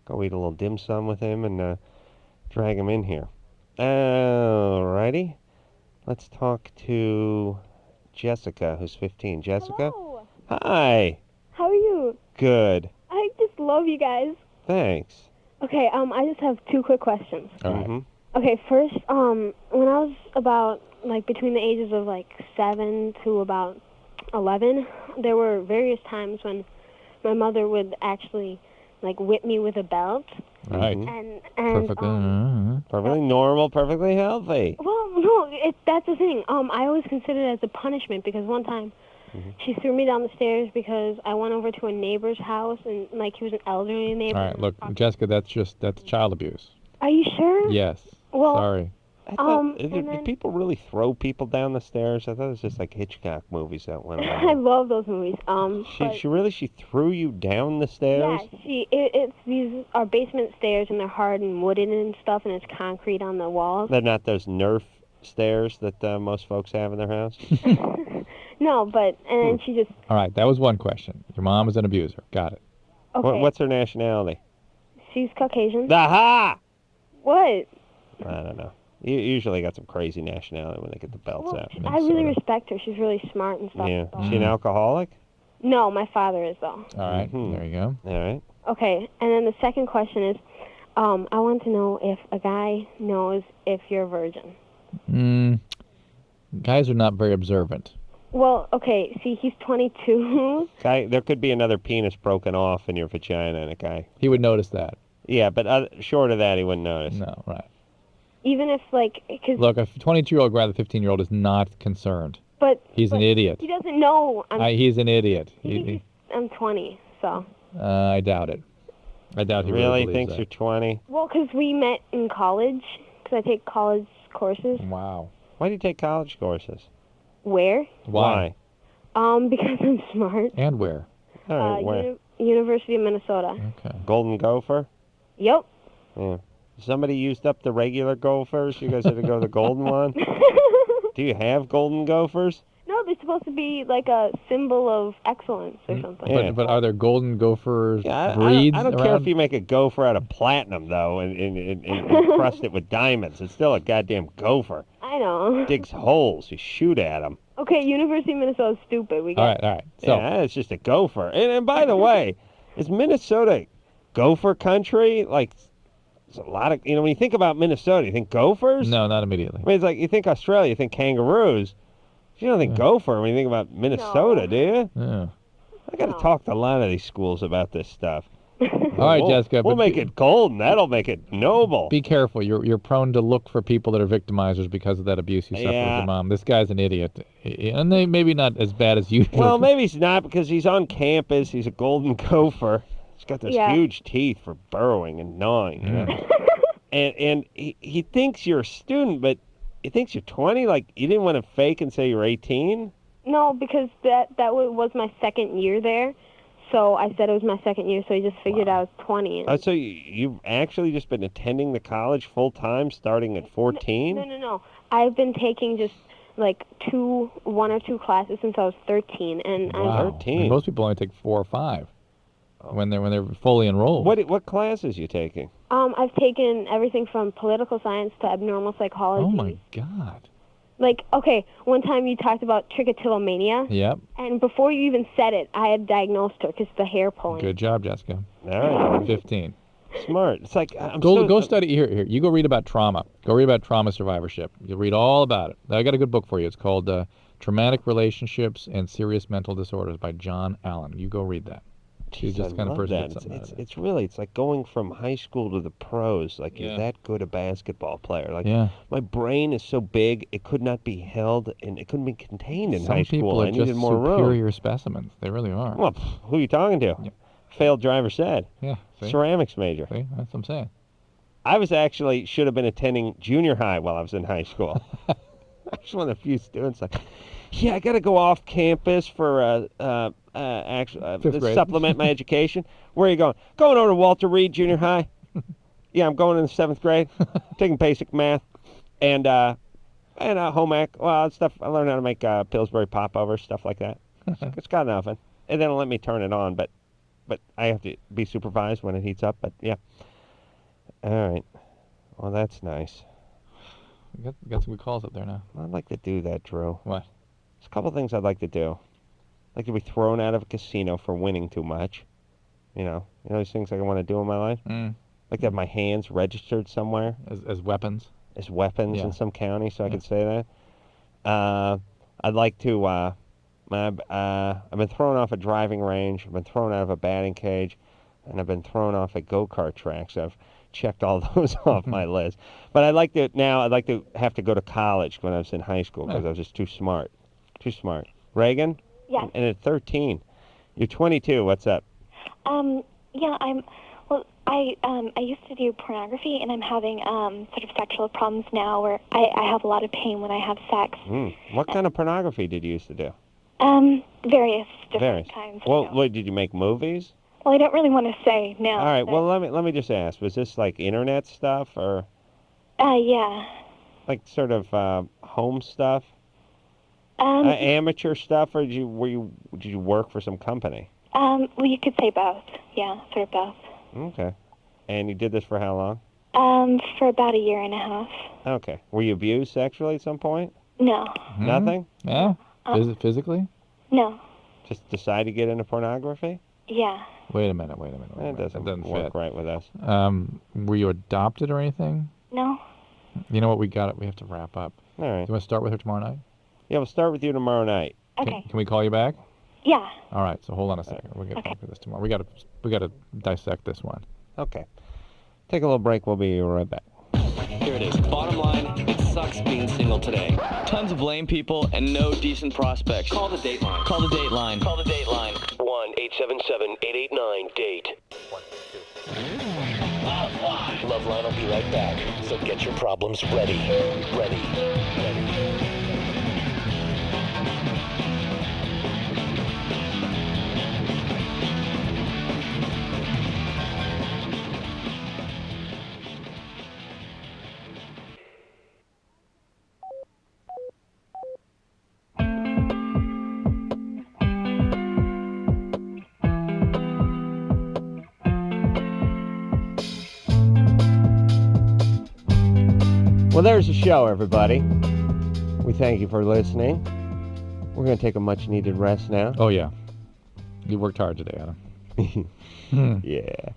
Go eat a little dim sum with him and drag him in here. Alrighty. Let's talk to Jessica, who's 15. Jessica? Hello. Hi. How are you? Good. I just love you guys. Thanks. Okay, I just have 2 quick questions. All right. Okay, first, when I was about, between the ages of, 7 to about 11, there were various times when my mother would actually, whip me with a belt. Right. And Perfectly normal, perfectly healthy. well, no, that's the thing. I always considered it as a punishment because one time she threw me down the stairs because I went over to a neighbor's house and, he was an elderly neighbor. All right, look, Jessica, that's child abuse. Are you sure? Yes. Well, sorry. Did people really throw people down the stairs? I thought it was just like Hitchcock movies that went I on. love those movies. She threw you down the stairs? Yeah, these are basement stairs and they're hard and wooden and stuff and it's concrete on the walls. They're not those Nerf stairs that most folks have in their house? No, but, and then she just... All right, that was one question. Your mom is an abuser. Got it. Okay. What's her nationality? She's Caucasian. Aha! What? I don't know. You usually got some crazy nationality when they get the belts out. I really respect her. She's really smart and stuff. Yeah. Is she an alcoholic? No, my father is, though. All right, there you go. All right. Okay, and then the second question is, I want to know if a guy knows if you're a virgin. Guys are not very observant. Well, okay, see, he's 22. There could be another penis broken off in your vagina in a guy. He would notice that. Yeah, but short of that, he wouldn't notice. No, right. Even if, cause Look, a 22-year-old grad, a 15-year-old is not concerned. But he's an idiot. He doesn't know. He's an idiot. I'm 20, so. I doubt it. I doubt he really believes thinks that. you're 20. Well, because we met in college, because I take college courses. Wow. Why do you take college courses? Where? Why? Because I'm smart. And where? All right, where? University of Minnesota. Okay. Golden Gopher? Yep. Yeah. Somebody used up the regular Gophers? You guys had to go to the golden one? Do you have golden Gophers? No, they're supposed to be like a symbol of excellence or something. Yeah. But are there golden gophers I breeds don't around? care if you make a gopher out of platinum, though, and crust it with diamonds. It's still a goddamn gopher. I know. Digs holes. You shoot at them. Okay, University of Minnesota is stupid. We All got right. So, yeah, it's just a gopher. And by the way, is Minnesota gopher country? There's a lot of, when you think about Minnesota, you think gophers? No, not immediately. I mean, it's like you think Australia, you think kangaroos. You don't think gopher when you think about Minnesota, do you? Yeah. I got to talk to a lot of these schools about this stuff. All right, Jessica. We'll make it golden. That'll make it noble. Be careful. You're prone to look for people that are victimizers because of that abuse you suffered with Yeah. your mom. This guy's an idiot. And they maybe not as bad as you. Well, maybe he's not because he's on campus. He's a golden gopher. He's got those huge teeth for burrowing and gnawing. You know? And he thinks you're a student, but he thinks you're 20? Like, you didn't want to fake and say you're 18? No, because that was my second year there. So I said it was my second year, so he just figured I was 20. Oh, so you've actually just been attending the college full time starting at 14? No. I've been taking just like one or two classes since I was 13. And Wow. 13? I mean, most people only take 4 or 5 when they're fully enrolled. What classes are you taking? I've taken everything from political science to abnormal psychology. Oh, my God. Like, okay, one time you talked about trichotillomania. Yep. And before you even said it, I had diagnosed her because the hair pulling. Good job, Jessica. All right. 15. Smart. It's like, Go study. Here. You go read about trauma. Go read about trauma survivorship. You'll read all about it. I got a good book for you. It's called Traumatic Relationships and Serious Mental Disorders by John Allen. You go read that. She's just the kind of person that's something out of it. It's like going from high school to the pros. Like, you're that good a basketball player. Like, my brain is so big, it could not be held, and it couldn't be contained in high school. Some people are I needed just more room. superior specimens. They really are. Well, who are you talking to? Yeah. Failed driver's ed. Yeah. See? Ceramics major. See? That's what I'm saying. I should have been attending junior high while I was in high school. I was one of the few students like, Yeah, I got to go off campus for Fifth grade. supplement my education. Where are you going? Going over to Walter Reed Junior High. Yeah, I'm going in the 7th grade, taking basic math and home ec. Well, stuff. I learned how to make Pillsbury popovers, stuff like that. It's got an oven, and they don't let me turn it on, but I have to be supervised when it heats up. But yeah. All right. Well, that's nice. We got some good calls up there now. I'd like to do that, Drew. What? There's a couple things I'd like to do. I'd like to be thrown out of a casino for winning too much. You know those things I want to do in my life. Like to have my hands registered somewhere as weapons. As weapons Yeah. in some county, so I could say that. I'd like to. I've been thrown off a driving range. I've been thrown out of a batting cage, and I've been thrown off at go-kart tracks. I've checked all those off my list. But I'd like to have to go to college when I was in high school because I was just too smart. Too smart. Reagan? Yes. And at 13. You're 22. What's up? Yeah, I used to do pornography, and I'm having sort of sexual problems now where I have a lot of pain when I have sex. What kind of pornography did you used to do? Various different kinds. Well, what, did you make movies? Well, I don't really want to say now. All right. Well, let me just ask. Was this like internet stuff or? Yeah. Like sort of home stuff? Amateur stuff, or did you work for some company? Well, you could say both. Yeah, sort of both. Okay. And you did this for how long? For about a year and a half. Okay. Were you abused sexually at some point? No. Nothing? Yeah. Physically? No. Just decide to get into pornography? Yeah. Wait a minute. That doesn't work fit. right with us. Were you adopted or anything? No. You know what? We have to wrap up. All right. Do you want to start with her tomorrow night? Yeah, we'll start with you tomorrow night. Okay. Can we call you back? Yeah. All right. So hold on a second. We'll get back to this tomorrow. We got to dissect this one. Okay. Take a little break. We'll be right back. Here it is. Bottom line, it sucks being single today. Tons of lame people and no decent prospects. Call the Dateline. Call the Dateline. Call the Dateline. 1-877-889-DATE. LoveLine will be right back, so get your problems ready. Ready. Well, there's the show, everybody. We thank you for listening. We're going to take a much-needed rest now. Oh, yeah. You worked hard today, Adam. Yeah.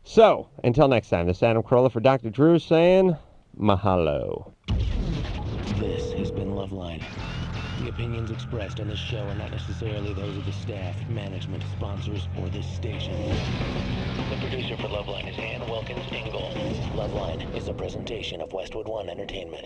So, until next time, this is Adam Carolla for Dr. Drew saying mahalo. This has been LoveLine. The opinions expressed on this show are not necessarily those of the staff, management, sponsors, or this station. The producer for LoveLine is Ann Wilkins Ingle. LoveLine is a presentation of Westwood One Entertainment.